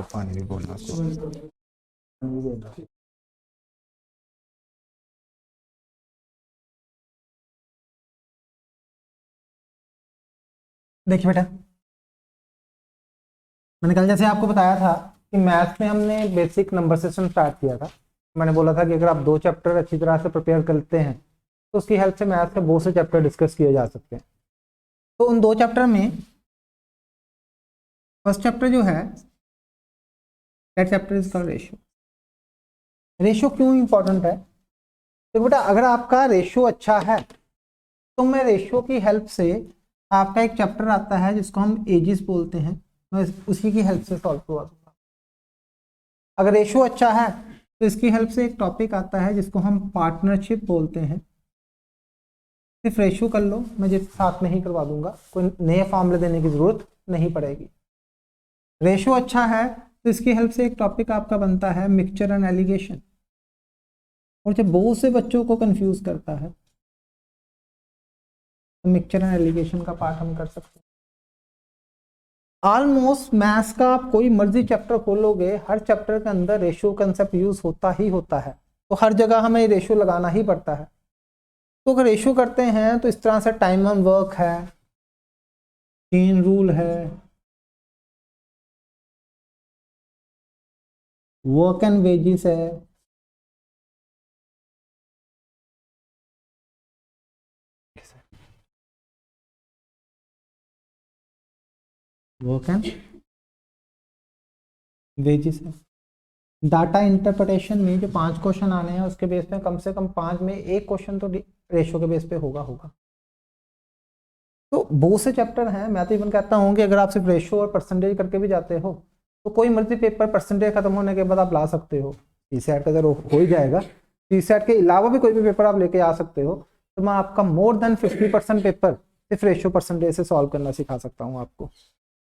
पानी भी बोलना देखिए बेटा, मैंने कल जैसे आपको बताया था कि मैथ्स में हमने बेसिक नंबर सिस्टम स्टार्ट किया था। मैंने बोला था कि अगर आप 2 चैप्टर अच्छी तरह से प्रिपेयर करते हैं तो उसकी हेल्प से मैथ्स के बहुत से चैप्टर डिस्कस किए जा सकते हैं। तो उन 2 चैप्टर में फर्स्ट चैप्टर जो है that chapter is called ratio. Ratio क्यों इंपॉर्टेंट है? तो बेटा अगर आपका रेशियो अच्छा है तो मैं रेशियो की हेल्प से, आपका एक चैप्टर आता है जिसको हम एजिस बोलते हैं, मैं उसी की हेल्प से सॉल्व करवा दूंगा। अगर रेशियो अच्छा है तो इसकी हेल्प से एक टॉपिक आता है जिसको हम पार्टनरशिप बोलते हैं। सिर्फ रेशियो कर लो, मैं जिस साथ में ही करवा दूंगा, कोई नए फॉर्मूले देने की जरूरत नहीं पड़ेगी। रेशियो अच्छा है तो इसकी हेल्प से एक टॉपिक आपका बनता है मिक्सचर एंड एलिगेशन, और जब बहुत से बच्चों को कंफ्यूज करता है तो मिक्सचर एंड एलिगेशन का पार्ट हम कर सकते हैं। ऑलमोस्ट मैथ्स का आप कोई मर्जी चैप्टर खोलोगे, हर चैप्टर के अंदर रेशियो कंसेप्ट यूज होता ही होता है, तो हर जगह हमें रेशियो लगाना ही पड़ता है। तो अगर रेशियो करते हैं तो इस तरह से टाइम ऑन वर्क है, चेन रूल है, वर्क एंड वेजेस है, वर्क एंड वेजेस है। डाटा इंटरप्रिटेशन में जो 5 क्वेश्चन आने हैं उसके बेस पे कम से कम 5 में एक क्वेश्चन तो रेशियो के बेस पे होगा। तो बहुत से चैप्टर हैं, मैं तो इवन कहता हूँ कि अगर आप सिर्फ रेशियो और परसेंटेज करके भी जाते हो तो कोई मर्जी पेपर परसेंटेज खत्म होने के बाद आप ला सकते हो। सीसैट का जरूर हो ही जाएगा, सीसैट के अलावा भी कोई भी पेपर आप लेके आ सकते हो, तो मैं आपका मोर देन 50% पेपर सिर्फ रेशियो परसेंटेज से सॉल्व करना सिखा सकता हूँ आपको।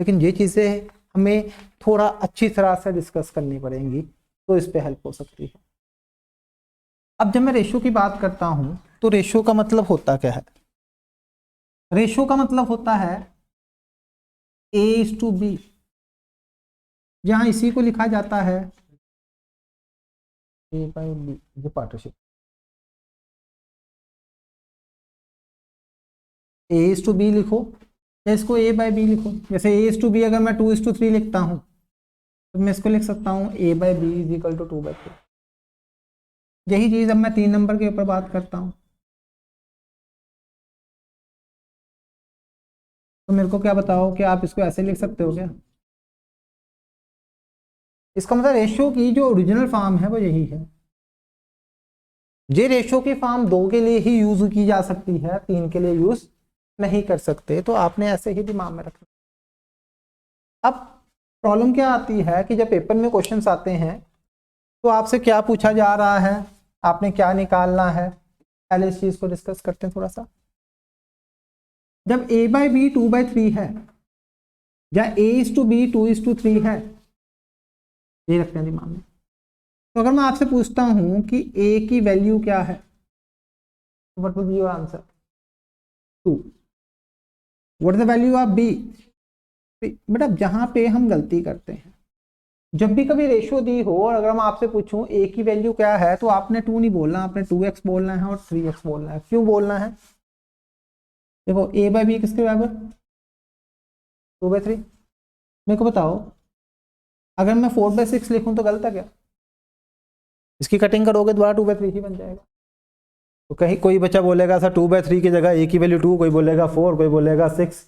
लेकिन ये चीज़ें हमें थोड़ा अच्छी तरह से डिस्कस करनी पड़ेंगी तो इस पर हेल्प हो सकती है। अब जब मैं रेशियो की बात करता हूँ तो रेशियो का मतलब होता क्या है? रेशियो का मतलब होता है A:B, जहां इसी को लिखा जाता है A/B, ये पार्टनरशिप। A:B लिखो या इसको A/B लिखो। जैसे A:B अगर मैं 2:3 लिखता हूं तो मैं इसको लिख सकता हूं A/B इज इक्वल टू 2/3। यही चीज अब मैं 3 नंबर के ऊपर बात करता हूं तो मेरे को क्या बताओ कि आप इसको ऐसे लिख सकते हो क्या? इसका मतलब रेशियो की जो ओरिजिनल फॉर्म है वो यही है। ये रेशियो की फॉर्म 2 के लिए ही यूज की जा सकती है, 3 के लिए यूज नहीं कर सकते, तो आपने ऐसे ही दिमाग में रखना। अब प्रॉब्लम क्या आती है कि जब पेपर में क्वेश्चंस आते हैं तो आपसे क्या पूछा जा रहा है, आपने क्या निकालना है, पहले इस चीज को डिस्कस करते हैं थोड़ा सा। जब A/B 2/3 है या A:B 2:3 है, ये रखते हैं दिमाग में। तो अगर मैं आपसे पूछता हूं कि A की वैल्यू क्या है, what would be your answer? 2। What is the value of B? But अब जहां पे हम गलती करते हैं, जब भी कभी रेशियो दी हो और अगर मैं आपसे पूछूं A की वैल्यू क्या है, तो आपने 2 नहीं बोलना, आपने 2x बोलना है और 3x बोलना है। क्यों बोलना है? देखो A/B किसके बराबर? 2/3। मेरे को बताओ, अगर मैं 4/6 लिखूं तो गलत है क्या? इसकी कटिंग करोगे दोबारा 2/3 ही बन जाएगा। तो कहीं कोई बच्चा बोलेगा सर 2/3 की जगह A की वैल्यू 2, कोई बोलेगा 4, कोई बोलेगा 6,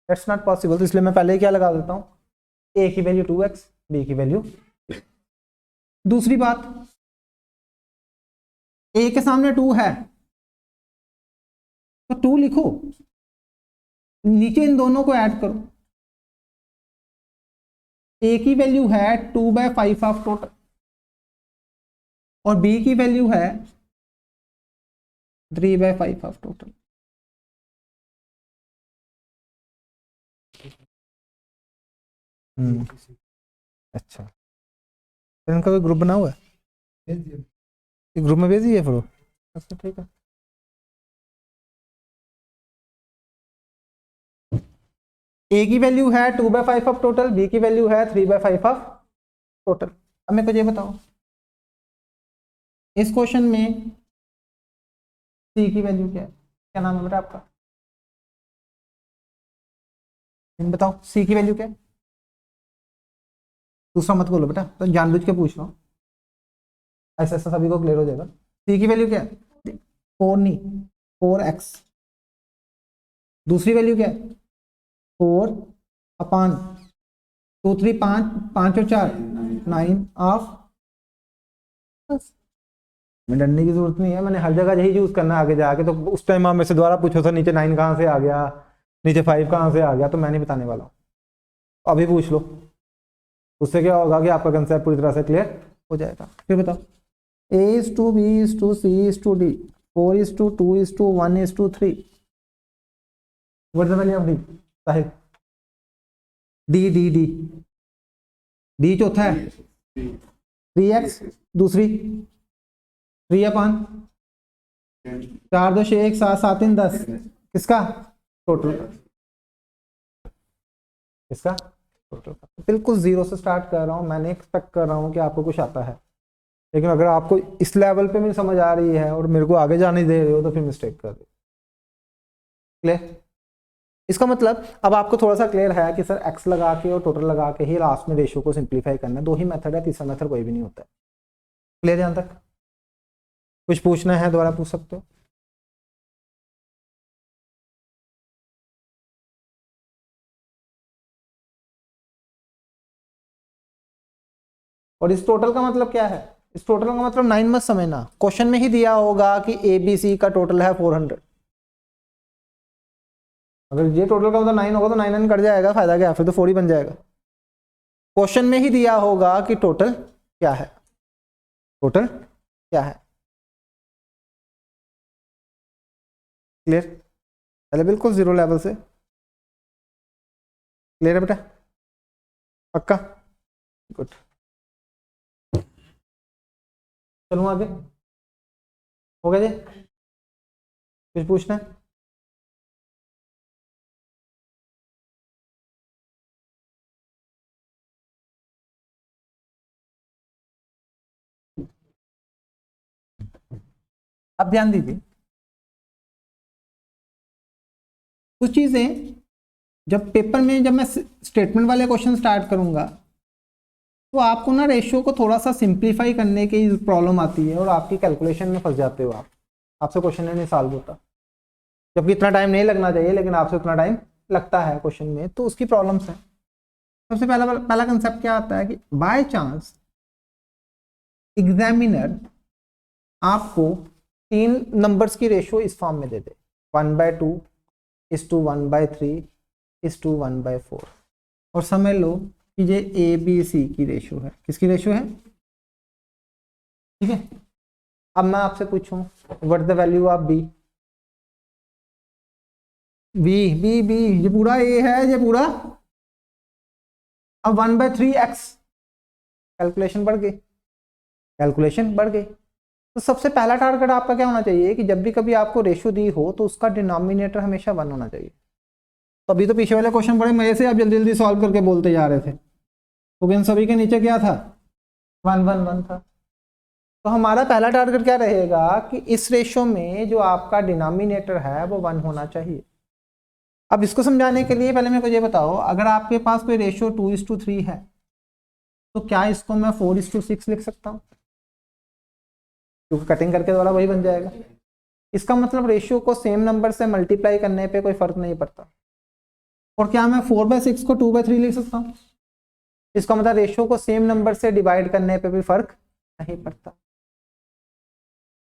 दैट्स नॉट पॉसिबल। तो इसलिए मैं पहले ही क्या लगा देता हूँ, A की वैल्यू 2x, B की वैल्यू। दूसरी बात, A के सामने 2 है तो 2 लिखो, नीचे इन दोनों को ऐड करो। A की वैल्यू है 2/5 ऑफ टोटल और B की वैल्यू है 3/5 ऑफ टोटल। अच्छा, फिर इनका कोई ग्रुप बना हुआ है? ग्रुप में भेज दिए फिर वो? अच्छा ठीक है। A की वैल्यू है 2/5 ऑफ टोटल, B की वैल्यू है 3/5 ऑफ टोटल। अब मेरे को ये बताओ, इस क्वेश्चन में सी की वैल्यू क्या है? क्या नाम है बेटा आपका? बताओ सी की वैल्यू क्या है? दूसरा मत बोलो बेटा, तो जानबूझ के पूछ रहा हूँ, ऐसा ऐसा सभी को क्लियर हो जाएगा। सी की वैल्यू क्या है? 4 नहीं, 4x। दूसरी वैल्यू क्या है? 4 अपान 2 3 5, 5 और 4 9 ऑफ। मैं डरने की जरूरत नहीं है, मैंने हर जगह यही यूज करना है आगे जाके। तो उस टाइम आप मेरे से दोबारा पूछो सर नीचे 9 कहाँ से आ गया, नीचे 5 कहाँ से आ गया, तो मैं नहीं बताने वाला हूँ, अभी पूछ लो। उससे क्या होगा कि आपका कंसेप्ट पूरी तरह से क्लियर हो जाएगा। फिर बताओ, A is to B is to C is to D, 4 is to 2 is to 1 is to 3. What is the value of D? Sahib, D चौथा है, 3x। दूसरी 3 अपान 4 2 6 1 7 7 3 10। किसका? टोटल। किसका? टोटल। बिल्कुल जीरो से स्टार्ट कर रहा हूँ, मैंने एक्सपेक्ट कर रहा हूँ कि आपको कुछ आता है, लेकिन अगर आपको इस लेवल पे भी समझ आ रही है और मेरे को आगे जाने दे रहे हो तो फिर मिस्टेक कर रहे हो। क्लियर? इसका मतलब अब आपको थोड़ा सा क्लियर है कि सर एक्स लगा के और टोटल लगा के ही लास्ट में रेशियो को सिंप्लीफाई करना है। दो ही मेथड है, तीसरा मेथड कोई भी नहीं होता है। क्लियर यहां तक? कुछ पूछना है दोबारा पूछ सकते हो। और इस टोटल का मतलब क्या है? इस टोटल का मतलब 9 मत समझना, क्वेश्चन में ही दिया होगा कि ABC का टोटल है 400। अगर ये टोटल का मतलब 9 होगा तो 9 9 कट जाएगा, फायदा क्या, फिर तो 4 ही बन जाएगा। क्वेश्चन में ही दिया होगा कि टोटल क्या है, टोटल क्या है। क्लियर? पहले बिल्कुल जीरो लेवल से। क्लियर है बेटा? पक्का? गुड। चलूं आगे? हो गया जी? कुछ पूछना है? अब ध्यान दीजिए, कुछ चीजें जब पेपर में, जब मैं स्टेटमेंट वाले क्वेश्चन स्टार्ट करूंगा तो आपको ना रेशियो को थोड़ा सा सिंप्लीफाई करने की प्रॉब्लम आती है और आपकी कैलकुलेशन में फंस जाते हो आप, आपसे क्वेश्चन नहीं सॉल्व होता, जबकि इतना टाइम नहीं लगना चाहिए लेकिन आपसे उतना टाइम लगता है क्वेश्चन में, तो उसकी प्रॉब्लम्स है। सबसे पहला कंसेप्ट क्या आता है कि बाय चांस एग्जामिनर आपको 3 नंबर्स की रेशियो इस फॉर्म में दे दे, 1/2 is to 1/3 is to 1/4, और समझ लो कि ये ABC की रेशियो है। किसकी रेशियो है? ठीक है। अब मैं आपसे पूछूं what the value of B? B ये पूरा A है, ये पूरा। अब 1/3x, कैलकुलेशन बढ़ गई, कैलकुलेशन बढ़ गई। तो सबसे पहला टारगेट आपका क्या होना चाहिए कि जब भी कभी आपको रेशियो दी हो तो उसका डिनोमिनेटर हमेशा 1 होना चाहिए। तो अभी तो पीछे वाले क्वेश्चन बड़े मजे से आप जल्दी जल्दी सॉल्व करके बोलते जा रहे थे, तो इन सभी के नीचे क्या था? 1 1 1 था। तो हमारा पहला टारगेट क्या रहेगा कि इस रेशियो में जो आपका डिनोमिनेटर है वो 1 होना चाहिए। अब इसको समझाने के लिए पहले मेरे को ये बताओ, अगर आपके पास कोई रेशियो 2:3 है तो क्या इसको मैं 4:6 लिख सकता हूँ? क्योंकि कटिंग करके द्वारा वही बन जाएगा। इसका मतलब रेशियो को सेम नंबर से मल्टीप्लाई करने पे कोई फर्क नहीं पड़ता। और क्या मैं 4/6 को 2/3 लिख सकता हूँ? इसका मतलब रेशियो को सेम नंबर से डिवाइड करने पे भी फर्क नहीं पड़ता।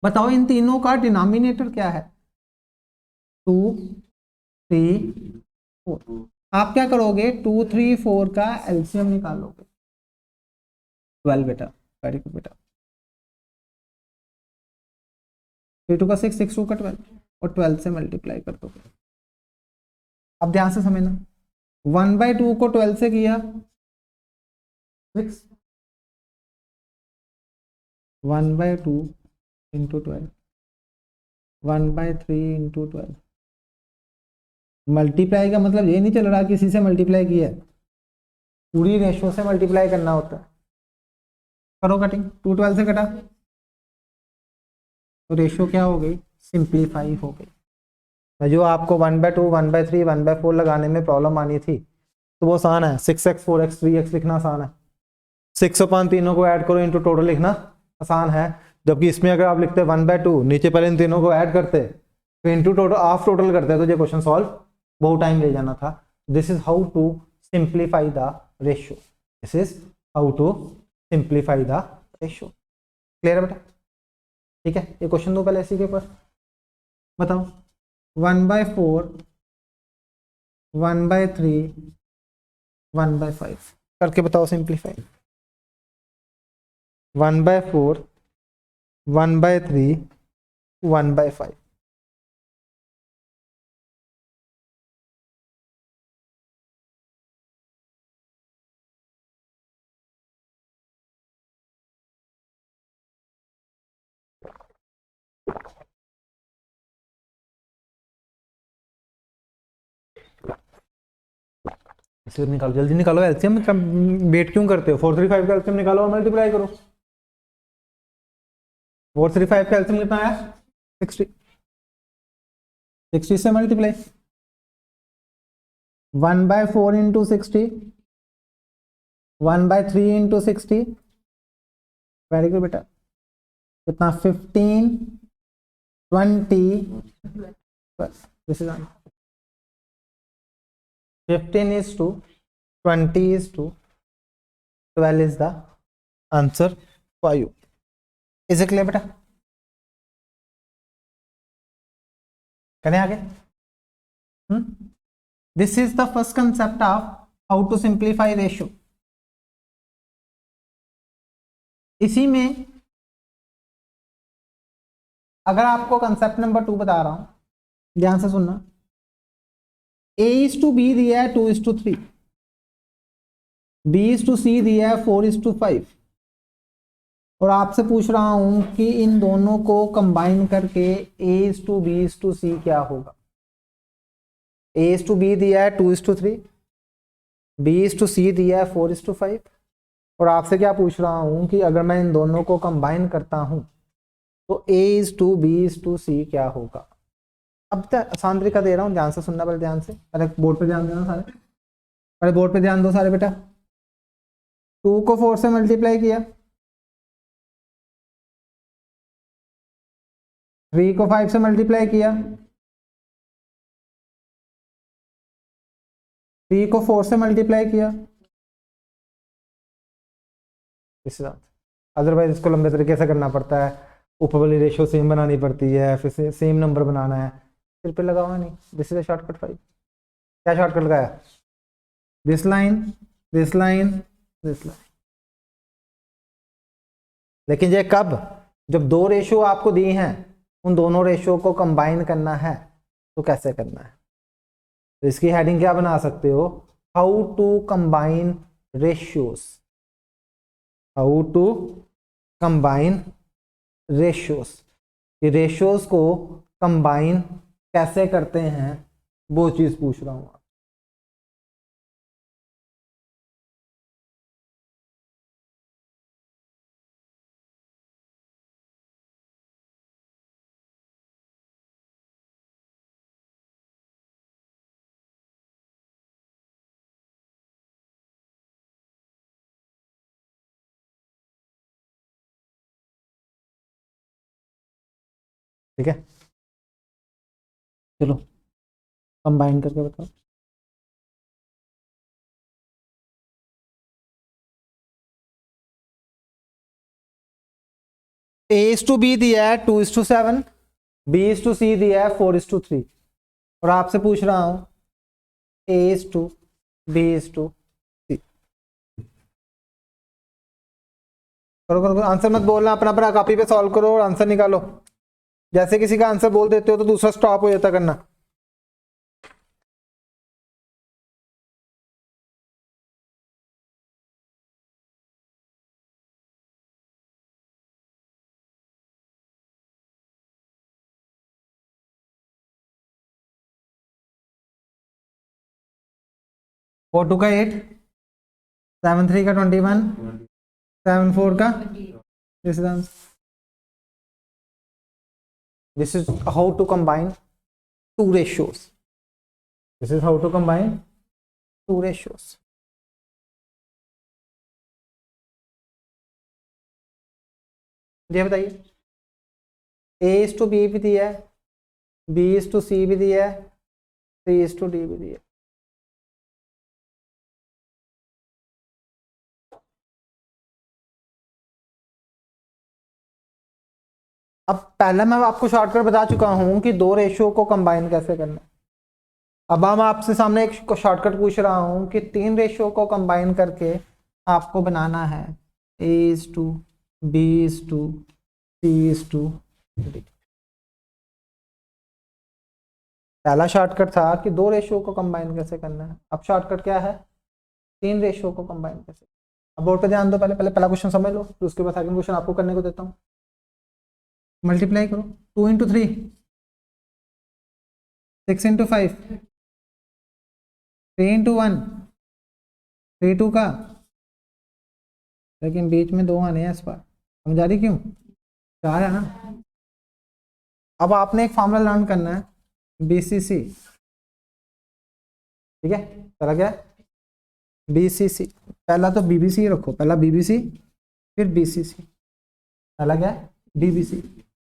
बताओ इन तीनों का डिनोमिनेटर क्या है? 2 3 4। आप क्या करोगे? 2 3 4 का एलसीएम निकालोगे, 12 बेटा, वेरी गुड बेटा। 3 2 का 6, 6 2 का 12, और 12 से मल्टीप्लाई कर दोगे। अब ध्यान से समझना, 1/2 को 12 से किया 6, 1/2 इंटू 12, 1/3 इंटू 12। मल्टीप्लाई का मतलब ये नहीं चल रहा किसी से मल्टीप्लाई किया है, पूरी रेशियो से मल्टीप्लाई करना होता है। करो कटिंग, 212 से कटा तो रेशियो क्या हो गई, सिंप्लीफाई हो गई। जो आपको 1/2 1/3 1/4 लगाने में प्रॉब्लम आनी थी तो वो आसान है, 6x 4x 3x लिखना आसान है, 6 और 5 तीनों को ऐड करो इंटू टोटल लिखना आसान है। जबकि इसमें अगर आप लिखते 1/2 नीचे पहले इन तीनों को ऐड करते फिर इंटू टोटल हाफ टोटल करते तो ये क्वेश्चन सॉल्व बहुत टाइम ले जाना था। This is how to simplify the ratio, this is how to simplify the ratio. Clear है बेटा? ठीक है, ये क्वेश्चन दो पहले इसी के ऊपर बताओ। 1/4 1/3 1/5 करके बताओ सिंप्लीफाई। 1/4 1/3 1/5। इसे निकालो, जल्दी निकालो एलसीएम, वेट क्यों करते हो? 435 का एलसीएम निकालो और मल्टीप्लाई करो। 435 का एलसीएम कितना आया? 60। 60 से multiply, 1/4 into 60, 1/3 into 60, very good बेटा। कितना? 15 20, बस this is 15 is to 20 is to 12 is the answer for you. Is it clear बेटा? करें आगे? This is the first concept of how to simplify ratio. इसी में अगर आपको कंसेप्ट नंबर 2 बता रहा हूं, ध्यान से सुनना। A/B दिया है 2:3, B/C दिया है 4:5 और आपसे पूछ रहा हूं कि इन दोनों को कंबाइन करके A/B/C क्या होगा। A/B दिया है 2:3, B/C दिया है 4:5 और आपसे क्या पूछ रहा हूं कि अगर मैं इन दोनों को कंबाइन करता हूं तो A/B/C क्या होगा। अब तक आसान तरीका दे रहा हूं, ध्यान से सुनना, पहले ध्यान से, अरे बोर्ड पे ध्यान देना सारे, पहले बोर्ड पे ध्यान दो सारे बेटा। 2 को 4 से मल्टीप्लाई किया, 3 को 5 से मल्टीप्लाई किया, 3 को 4 से मल्टीप्लाई किया, अदरवाइज इसको लंबे तरीके से करना पड़ता है, ऊपर वाली रेशियो सेम बनानी पड़ती है, फिर सेम नंबर बनाना है, फिर पे लगाओ नहीं। This is a shortcut file. क्या शॉर्टकट लगाया? This line this line this line. लेकिन ये कब? जब दो रेशियो आपको दी हैं, उन दोनों रेशियो को कंबाइन करना है तो कैसे करना है। तो इसकी हेडिंग क्या बना सकते हो? How to combine ratios, how to combine ratios. ये रेशियोज को कंबाइन कैसे करते हैं वो चीज पूछ रहा हूं। ठीक है, चलो कंबाइन करके बताओ। A/B दिया है 2:7, B/C दिया है 4:3 और आपसे पूछ रहा हूं A/B/C। करो करो, आंसर मत बोलना, अपना अपना कॉपी पे सॉल्व करो और आंसर निकालो। जैसे किसी का आंसर बोल देते हो तो दूसरा स्टॉप हो जाता करना। फोर टू का 8, 7 3 का 21, 7:4 का, this is answer. This is how to combine two ratios. This is how to combine two ratios. ये बताइए, A is to B भी दिया है, B is to C भी दिया है, C is to D भी दिया है. अब पहले मैं आपको शॉर्टकट बता चुका हूं कि दो रेशियो को कंबाइन कैसे करना है. अब हम आपसे सामने एक शॉर्टकट पूछ रहा हूं कि तीन रेशियो को कंबाइन करके आपको बनाना है A is to B is to C is to D. पहला शॉर्टकट था कि दो रेशियो को कंबाइन कैसे करना है. अब शॉर्टकट क्या है, तीन रेशियो को कंबाइन कैसे. अब बोर्ड पे ध्यान दो, पहले पहले पहला क्वेश्चन समझ लो, फिर उसके बाद सेकंड क्वेश्चन आपको करने को देता हूँ. मल्टीप्लाई करो, 2 into 3, 6 into 5, 3 into 1, 3 2 का, लेकिन बीच में 2 आने हैं इस बार. समझा रही क्यों, 4 है ना. अब आपने एक फॉर्मूला लर्न करना है, BCC. ठीक है, चला गया BCC. पहला तो BBC रखो, पहला BBC फिर BCC. पहला क्या है, BBC.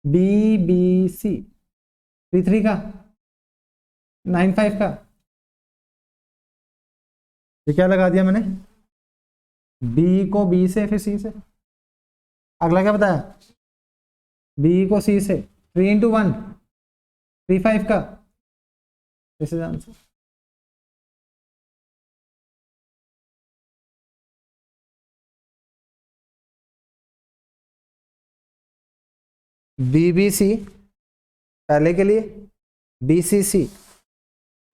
BBC 3 का, 9 5 का. ये क्या लगा दिया मैंने, B को B से फिर C से. अगला क्या बताया, B को C से. 3 into 1, 3 5 का. This is answer. BBC पहले के लिए, BCC,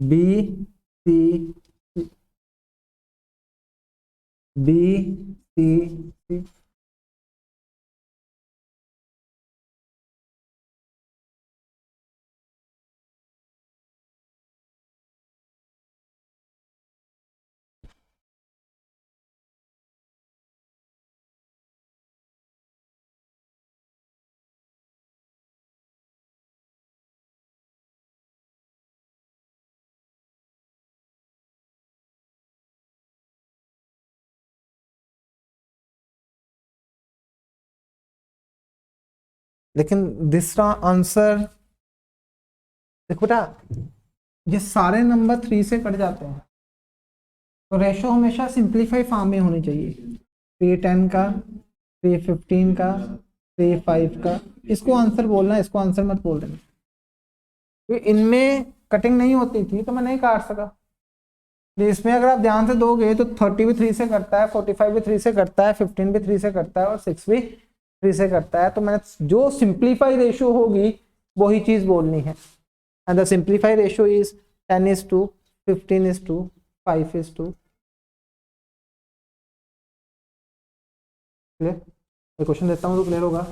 BCC, BCC. लेकिन दूसरा आंसर देखो बेटा, ये सारे नंबर 3 से कट जाते हैं, तो रेशो हमेशा सिंप्लीफाई फॉर्म में होनी चाहिए. 3 10 का, 3 15 का, 3 5 का. इसको आंसर बोलना, इसको आंसर मत बोल देना. इनमें कटिंग नहीं होती थी तो मैं नहीं काट सका. इसमें अगर आप ध्यान से दोगे तो 30 भी 3 से करता है, 45 भी 3 से करता है, 15 भी 3 से करता है और 6 भी 3 से करता है. तो मैंने जो सिंप्लीफाई रेशियो होगी वही चीज बोलनी है. And the simplify ratio is 10:15:5:. Clear, question देता हूँ तो क्लियर होगा.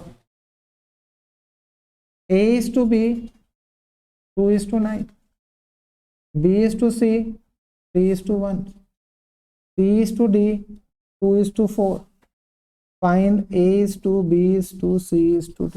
A is to B 2:9, B is to C 3:1, C is to D 2:4. Find A is to B is to C is to D.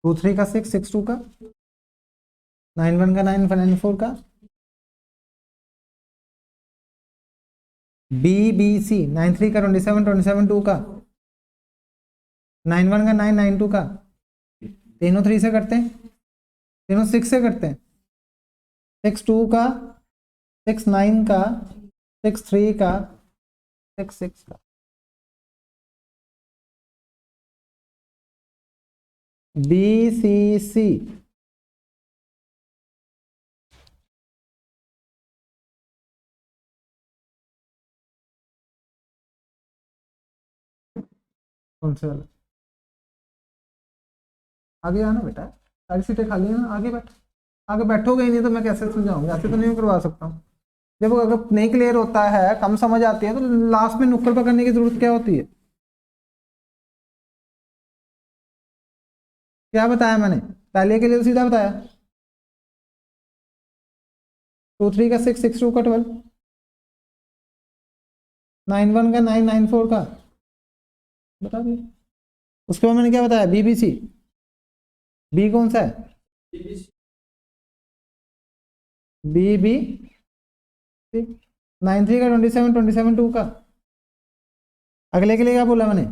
2 3 का 6, 6 2 का 9 1 का 9 9 4 का B B C 9 3 का 27 27 2 का 9 1 का 9 9 2 का तीनों 3 से करते हैं, तीनों 6 से करते हैं। 6 2 का 6 9 का 6 3 का 6 6 का बी सी सी कौन से वाला? आगे आना बेटा, सारी सीटें खाली हैं ना, आगे बैठ। आगे बैठोगे ही नहीं तो मैं कैसे समझाऊंगा, ऐसे तो नहीं करवा सकता हूँ। जब अगर नहीं क्लियर होता है, कम समझ आती है, तो लास्ट में नुक्कड़ पकड़ने की जरूरत क्या होती है? क्या बताया मैंने? पहले के लिए तो सीधा बताया। 2 3 का 6 6 2 का 12 9 1 का 9 9 4 का बता दिया। उसके बाद मैंने क्या बताया? बीबीसी। बी कौन सा है? बी बी 9 3 का 27 27 2 का। अगले के लिए क्या बोला मैंने?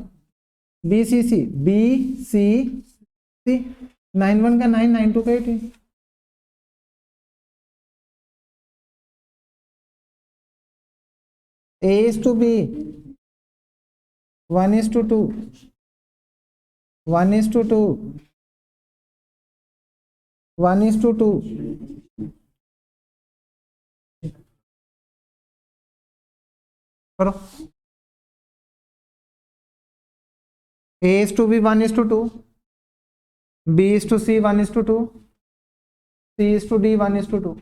B C C B C सी 9 1 का 9 9 2 का 18। A is to B 1 is to 2 1 is to 2 1 is to 2 करो। A is to B 1 is to 2 B is to C 1 is to 2 C is to D 1 is to 2।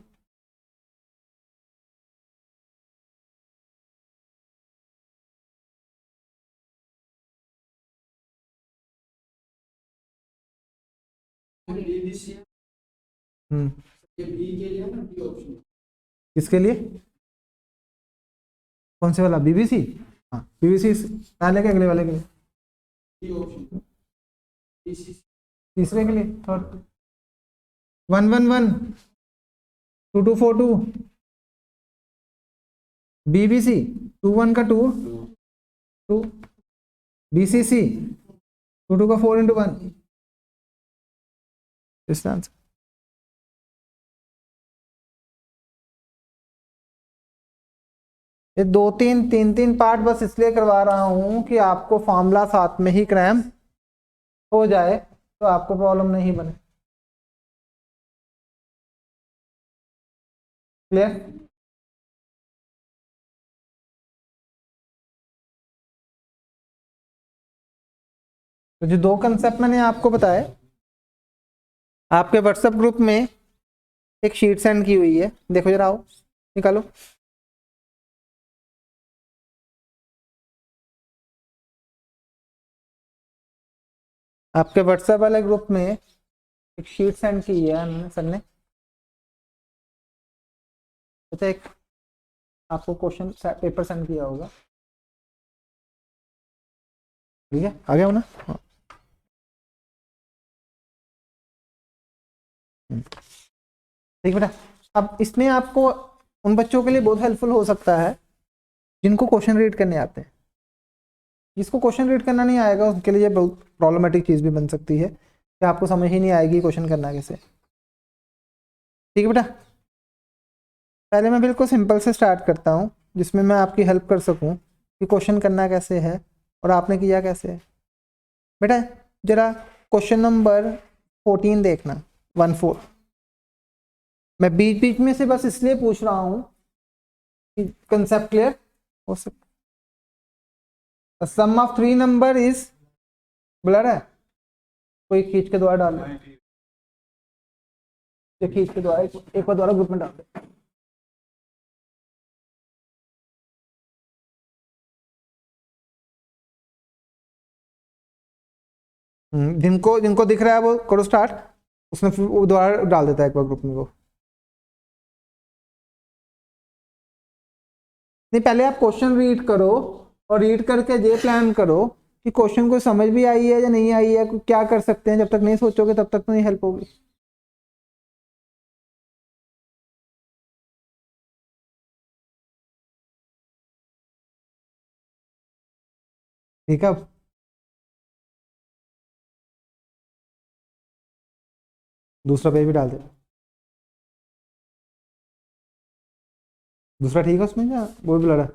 किसके लिए? कौन से वाला? BBC. हाँ BBC पहले के, अगले वाले के लिए, तीसरे के लिए, थर्ड 1 1 1 2 2 4 2 बीबीसी 2 1 का 2 2 बीसीसी 2 2 का 4 into 1 डिस्टेंस। ये 2 3 3 3 पार्ट बस इसलिए करवा रहा हूं कि आपको फॉर्मूला साथ में ही क्रैम हो जाए तो आपको प्रॉब्लम नहीं बने। क्लियर? तो जो 2 कंसेप्ट मैंने आपको बताए, आपके व्हाट्सएप ग्रुप में एक शीट सेंड की हुई है, देखो जरा, आओ निकालो। आपके व्हाट्सएप वाले ग्रुप में एक शीट सेंड की है हमने, सर ने। अच्छा, एक आपको क्वेश्चन पेपर सेंड किया होगा, ठीक है? आ गया हो ना? हाँ। ठीक बेटा, अब इसमें आपको उन बच्चों के लिए बहुत हेल्पफुल हो सकता है जिनको क्वेश्चन रीड करने आते हैं। जिसको क्वेश्चन रीड करना नहीं आएगा उसके लिए बहुत प्रॉब्लमेटिक चीज़ भी बन सकती है कि आपको समझ ही नहीं आएगी क्वेश्चन करना कैसे। ठीक है बेटा, पहले मैं बिल्कुल सिंपल से स्टार्ट करता हूँ जिसमें मैं आपकी हेल्प कर सकूँ कि क्वेश्चन करना कैसे है और आपने किया कैसे है। बेटा जरा क्वेश्चन नंबर 14 देखना, 1 4। मैं बीच बीच में से बस इसलिए पूछ रहा हूँ कि कंसेप्ट क्लियर हो सके। सम ऑफ 3 नंबर इज, ब्लर है, कोई खींच के द्वारा डाल दे, खींच के द्वारा एक बार द्वारा ग्रुप में डाल दे। जिनको जिनको दिख रहा है वो करो स्टार्ट, उसमें फिर वो दोबारा डाल देता है एक बार ग्रुप में वो। नहीं, पहले आप क्वेश्चन रीड करो और रीड करके ये प्लान करो कि क्वेश्चन को समझ भी आई है या नहीं आई है, क्या कर सकते हैं। जब तक नहीं सोचोगे तब तक तो नहीं हेल्प होगी। ठीक है, दूसरा पेज भी डाल दे। दूसरा ठीक है उसमें क्या वो भी लड़ा।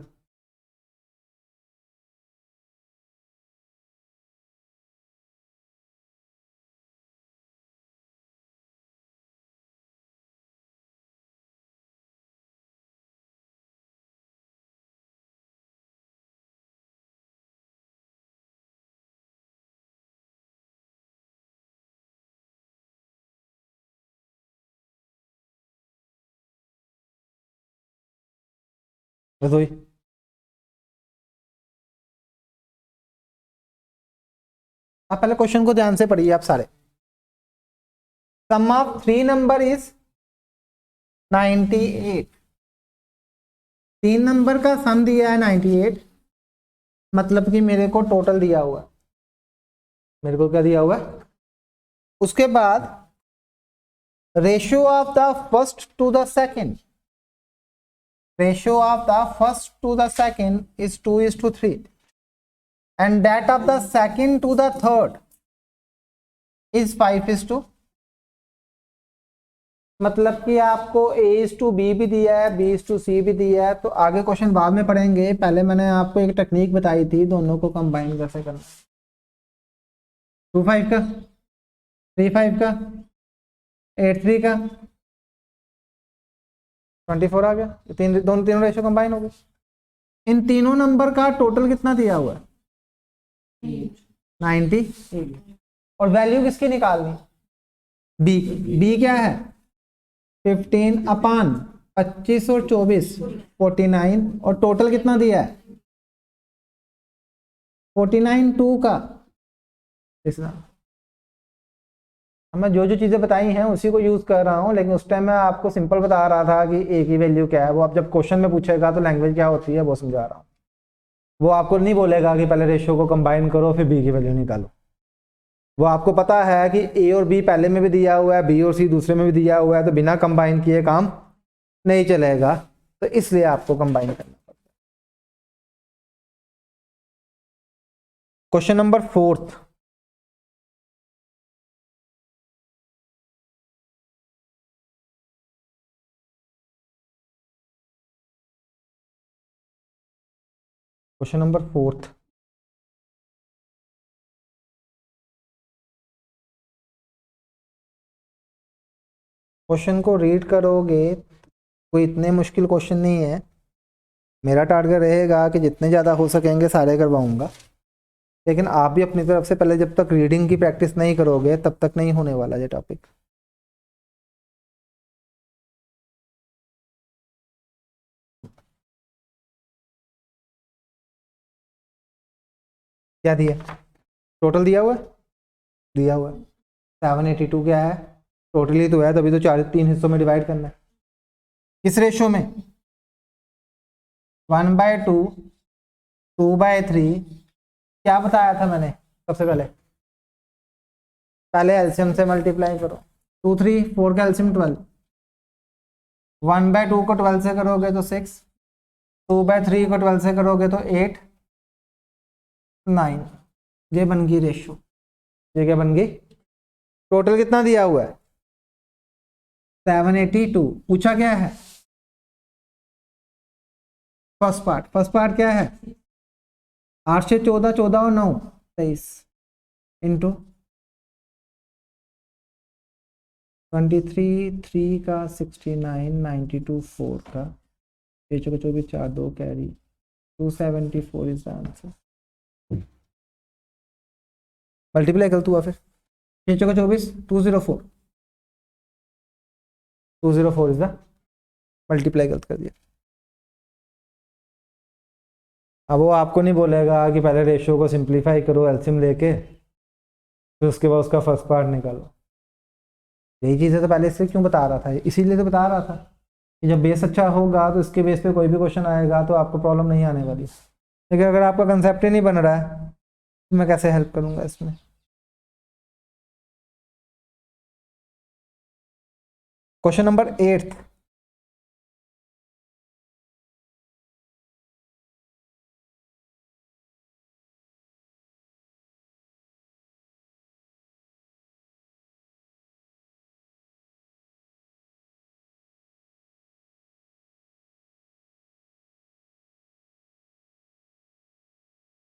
बस वही। आप पहले क्वेश्चन को ध्यान से पढ़िए आप सारे। सम ऑफ 3 नंबर इज 98। 3 नंबर का सम दिया है 98, मतलब कि मेरे को टोटल दिया हुआ है। मेरे को क्या दिया हुआ है। उसके बाद ratio of the first to the second, ratio of the first to the second is 2:3 and that of the second to the third is 5:2। मतलब कि आपको A/B भी दिया है, B/C भी दिया है। तो आगे क्वेश्चन बाद में पढ़ेंगे, पहले मैंने आपको एक टेक्निक बताई थी दोनों को कंबाइन कैसे करना। 2/5 का, 3/5 का, 8/3 का, 24 आ गया। तीनों रेशियो कंबाइन हो गए। इन तीनों नंबर का टोटल कितना दिया हुआ है 90। और वैल्यू किसकी निकालनी, बी। बी क्या है 15 अपान 25 और 24 49। और टोटल कितना दिया है 49 2 का। मैं जो जो चीजें बताई हैं उसी को यूज कर रहा हूं, लेकिन उस टाइम मैं आपको सिंपल बता रहा था कि ए की वैल्यू क्या है। वो आप जब क्वेश्चन में पूछेगा तो लैंग्वेज क्या होती है वो समझा रहा हूँ। वो आपको नहीं बोलेगा कि पहले रेशियो को कंबाइन करो फिर बी की वैल्यू निकालो। वो आपको पता है कि ए और बी पहले में भी दिया हुआ है, बी और सी दूसरे में भी दिया हुआ है, तो बिना कंबाइन किए काम नहीं चलेगा। तो इसलिए आपको कंबाइन करना पड़ता है। Question number 4। Question number 4। Question को रीड करोगे, कोई इतने मुश्किल क्वेश्चन नहीं है। मेरा टारगेट रहेगा कि जितने ज़्यादा हो सकेंगे सारे करवाऊंगा, लेकिन आप भी अपनी तरफ से पहले जब तक रीडिंग की प्रैक्टिस नहीं करोगे तब तक नहीं होने वाला ये टॉपिक। क्या दिया टोटल दिया हुआ है, दिया हुआ है 782 क्या है टोटली तो है, तभी तो 3 हिस्सों में डिवाइड करना है। किस रेशो में 1/2 2/3। क्या बताया था मैंने सबसे पहले, पहले एलसीएम से मल्टीप्लाई करो। 2 3 4 का एलसीएम 12। 1/2 को 12 से करोगे तो 6, 2/3 को 12 से करोगे तो 8 9। ये बन गई रेशियो। ये क्या बन गई, टोटल कितना दिया हुआ है 782। पूछा क्या है फर्स्ट पार्ट क्या है 8 से 14 14 और 9 23 इंटू 23 3 का 69 92 4 का 6 को 24 4 2 carry 274 is the answer. Multiply गलत हुआ फिर 6 को 24 204 204 इज द मल्टीप्लाई गलत कर दिया। अब वो आपको नहीं बोलेगा कि पहले रेशियो को सिंप्लीफाई करो एलसीएम लेके फिर उसके बाद उसका फर्स्ट पार्ट निकालो। यही चीज़ें तो पहले से क्यों बता रहा था, इसीलिए तो बता रहा था कि जब बेस अच्छा होगा तो इसके बेस पे कोई भी क्वेश्चन आएगा तो आपको प्रॉब्लम नहीं आने वाली। लेकिन अगर आपका कंसेप्ट ही नहीं बन रहा है मैं कैसे हेल्प करूंगा इसमें? Question number 8।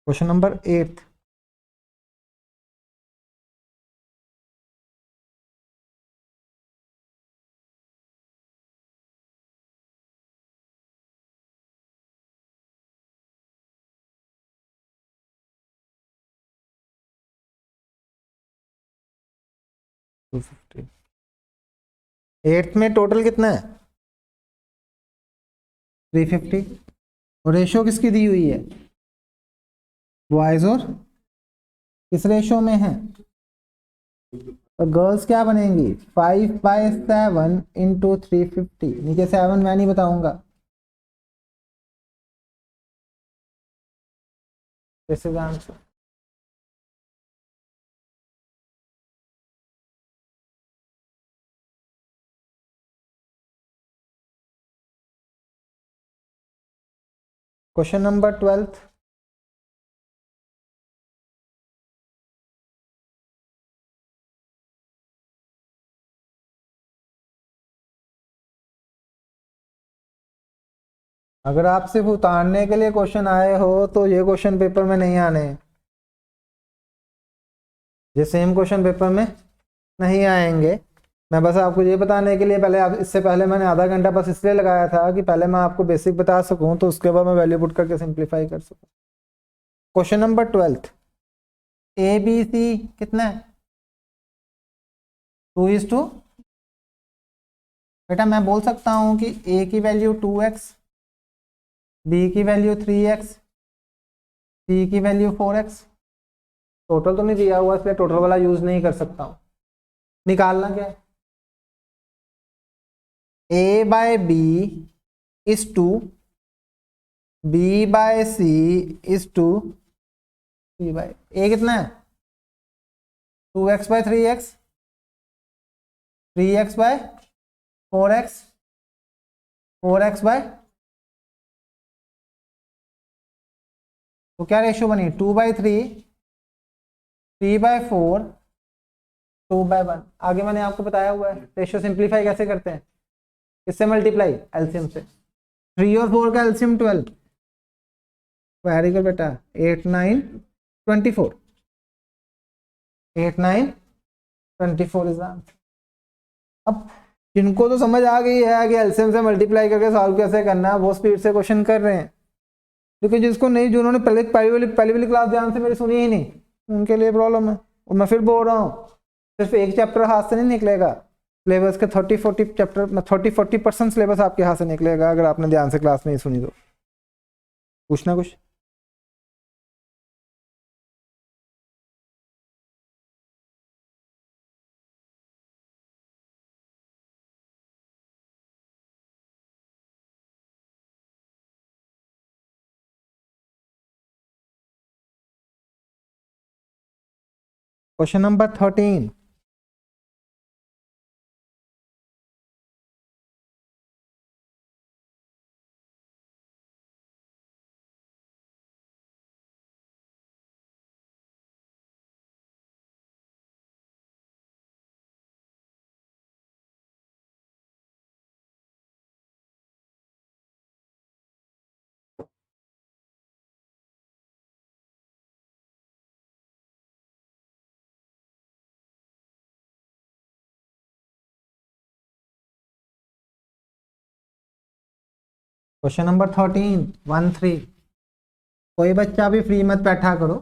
Question number 8। Eighth में टोटल कितना है? 350। और रेशो किसकी दी हुई है? बॉयज और किस रेशो में है? तो गर्ल्स क्या बनेंगी? 5/7 इंटू 350। नीचे 7 मैं नहीं बताऊंगा। This is answer. Question number 12। अगर आप सिर्फ उतारने के लिए क्वेश्चन आए हो तो ये क्वेश्चन पेपर में नहीं आने हैं। ये सेम क्वेश्चन पेपर में नहीं आएंगे। मैं बस आपको ये बताने के लिए पहले इससे पहले मैंने आधा घंटा बस इसलिए लगाया था कि पहले मैं आपको बेसिक बता सकूं, तो उसके बाद मैं वैल्यू पुट करके सिंप्लीफाई कर सकूं। Question number 12। A b c कितना है? 2:2। बेटा मैं बोल सकता हूं कि ए की वैल्यू 2x, बी की वैल्यू 3x, सी की वैल्यू 4x। टोटल तो नहीं दिया हुआ इसलिए टोटल वाला यूज नहीं कर सकता हूं। निकालना क्या है? A by b is 2, b by c is 2, c by a कितना है? 2x/3x, 3x/4x, 4x/। तो क्या रेशियो बनी? 2/3, 3/4, 2/1। आगे मैंने आपको बताया हुआ है रेशियो सिंप्लीफाई कैसे करते हैं। किससे मल्टीप्लाई? एलसीएम से। 3 और 4 का एलसीएम 12। वेरी गुड बेटा। 8 9 24। 8 9 24 इज आंसर। अब जिनको तो समझ आ गई है कि एलसीएम से मल्टीप्लाई करके सॉल्व कैसे करना है, वो स्पीड से क्वेश्चन कर रहे हैं। लेकिन जिसको नहीं, जिन्होंने पहली वाली क्लास ध्यान से मेरी सुनी ही नहीं, उनके लिए प्रॉब्लम है। और मैं फिर बोल रहा हूँ, सिर्फ एक चैप्टर हाथ से नहीं निकलेगा। सिलेबस के 30-40 चैप्टर, 30-40% सिलेबस आपके हाथ से निकलेगा अगर आपने ध्यान से क्लास नहीं सुनी तो। पूछना कुछ? Question number 13। Question number 13 1-3। कोई बच्चा भी फ्री मत बैठा करो।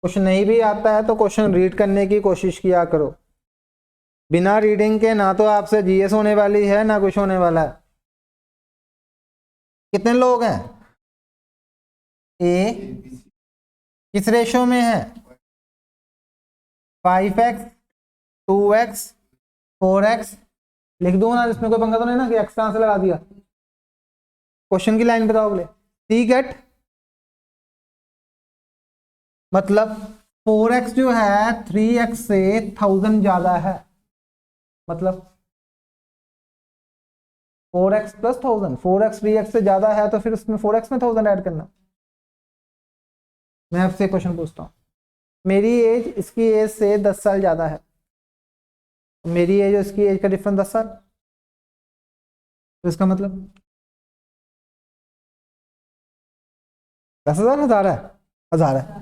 कुछ नहीं भी आता है तो क्वेश्चन रीड करने की कोशिश किया करो। बिना रीडिंग के ना तो आपसे जीएस होने वाली है ना कुछ होने वाला है। कितने लोग हैं? ए किस रेशो में है? 5x, 2x, 4x। लिख दो ना, इसमें कोई पंगा तो नहीं ना कि एक्स कहां से लगा दिया। क्वेश्चन की लाइन बताओ अगले। सी गेट मतलब 4x जो है 3x से 1000 ज्यादा है, मतलब 4x प्लस 1000, 4x 3x से ज्यादा है तो फिर उसमें 4x में 1000 ऐड करना। मैं आपसे क्वेश्चन पूछता हूँ, मेरी एज इसकी एज से 10 साल ज्यादा है, मेरी एज और इसकी एज का डिफरेंस 10 साल, तो इसका मतलब 10,000 हजार है, हजार है।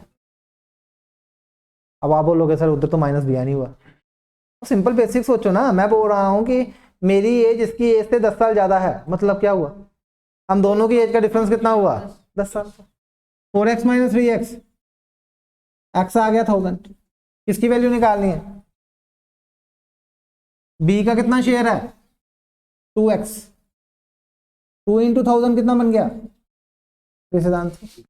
अब आप बोलोगे सर उधर तो माइनस दिया नहीं हुआ, तो सिंपल बेसिक सोचो ना, मैं बोल रहा हूँ कि मेरी एज इसकी एज से 10 साल ज्यादा है, मतलब क्या हुआ, हम दोनों की एज का डिफरेंस कितना हुआ, 10 साल। 4x माइनस 3x, एक्स आ गया 1000, किसकी वैल्यू निकालनी है, बी का कितना शेयर है 2x, 2 इंटू 1000 कितना बन गया, इस आंसर।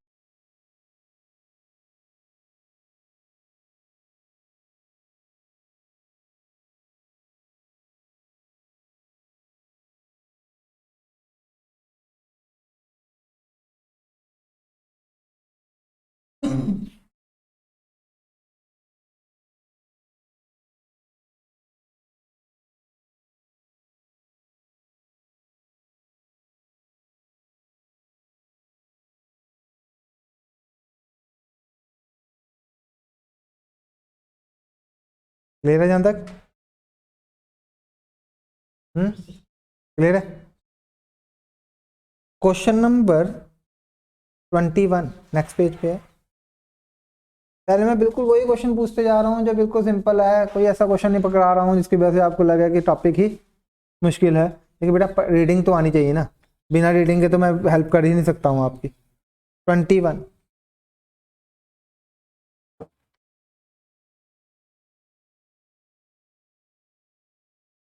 क्लियर है जहां तक, क्लियर है। क्वेश्चन नंबर 21 नेक्स्ट पेज पे है। पहले मैं बिल्कुल वही क्वेश्चन पूछते जा रहा हूँ जो बिल्कुल सिंपल है, कोई ऐसा क्वेश्चन नहीं पकड़ा रहा हूँ जिसकी वजह से आपको लगे कि टॉपिक ही मुश्किल है, लेकिन बेटा रीडिंग तो आनी चाहिए ना, बिना रीडिंग के तो मैं हेल्प कर ही नहीं सकता हूँ आपकी। 21,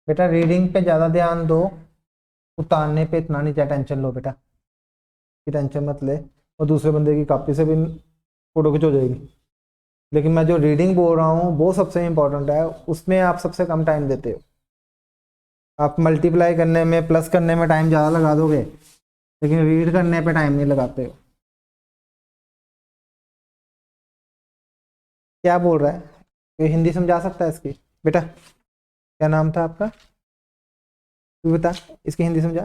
बेटा रीडिंग पे ज़्यादा ध्यान दो, उतारने पे इतना नहीं टेंशन लो बेटा, की टेंशन मत ले, और दूसरे बंदे की कॉपी से भी फोटो खिंच हो जाएगी, लेकिन मैं जो रीडिंग बोल रहा हूँ वो सबसे इम्पोर्टेंट है, उसमें आप सबसे कम टाइम देते हो। आप मल्टीप्लाई करने में प्लस करने में टाइम ज़्यादा लगा दोगे, लेकिन रीड करने पे टाइम नहीं लगाते हो। क्या बोल रहा है, ये हिंदी समझा सकता है इसकी, बेटा क्या नाम था आपका, तू बता इसकी हिंदी समझा।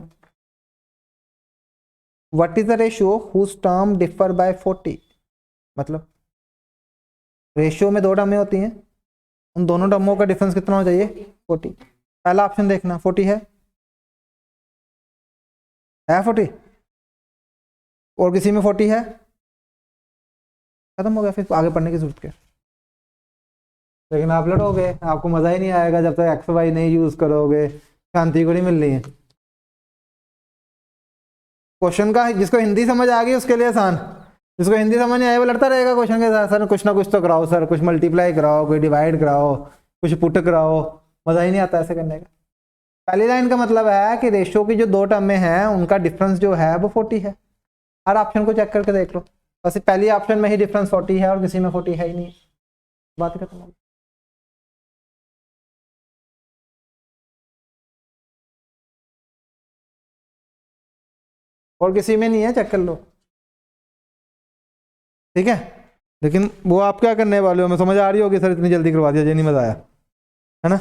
What is the ratio whose term differ by 40, मतलब रेशियो में दो टर्में होती हैं, उन दोनों टर्मों का डिफरेंस कितना हो चाहिए 40। पहला ऑप्शन देखना 40 है 40, और किसी में 40 है, खत्म हो गया, फिर आगे पढ़ने की जरूरत क्या। लेकिन आप लड़ोगे, आपको मजा ही नहीं आएगा जब तक एक्स वाई नहीं यूज करोगे, शांति को नहीं मिल रही है। क्वेश्चन का जिसको हिंदी समझ आ गई उसके लिए आसान, जिसको हिंदी समझ नहीं आए वो लड़ता रहेगा क्वेश्चन के साथ, सर कुछ ना कुछ तो कराओ, सर कुछ मल्टीप्लाई कराओ, कोई डिवाइड कराओ, कुछ पुट कराओ, मजा ही नहीं आता ऐसे करने का। पहली लाइन का मतलब है कि रेशियो की जो दो टर्में हैं उनका डिफरेंस जो है वो 40 है। हर ऑप्शन को चेक करके देख लो, बस पहली ऑप्शन में ही डिफरेंस 40 है और किसी में 40 है ही नहीं, बात खत्म होगी। और किसी में नहीं है, चेक कर लो, ठीक है। लेकिन वो आप क्या करने वाले हो, मैं समझ आ रही होगी सर इतनी जल्दी करवा दिया, ये नहीं मजा आया, है ना।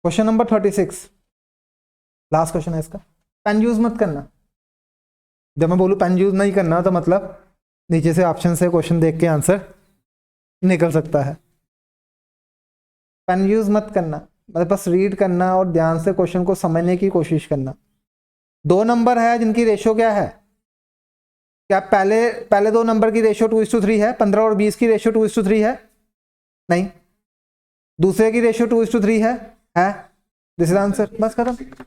क्वेश्चन नंबर 36, लास्ट क्वेश्चन है इसका। पेन यूज मत करना, जब मैं बोलूँ पेन यूज नहीं करना तो मतलब नीचे से ऑप्शन से क्वेश्चन देख के आंसर निकल सकता है। पेन यूज मत करना, मतलब बस रीड करना और ध्यान से क्वेश्चन को समझने की कोशिश करना। दो नंबर है जिनकी रेशियो क्या है, क्या पहले पहले दो नंबर की रेशियो 2:3 है, 15 और 20 की रेशियो 2:3 है, नहीं। दूसरे की रेशियो 2:3 है, दिस इज आंसर, बस खत्म, खत्म।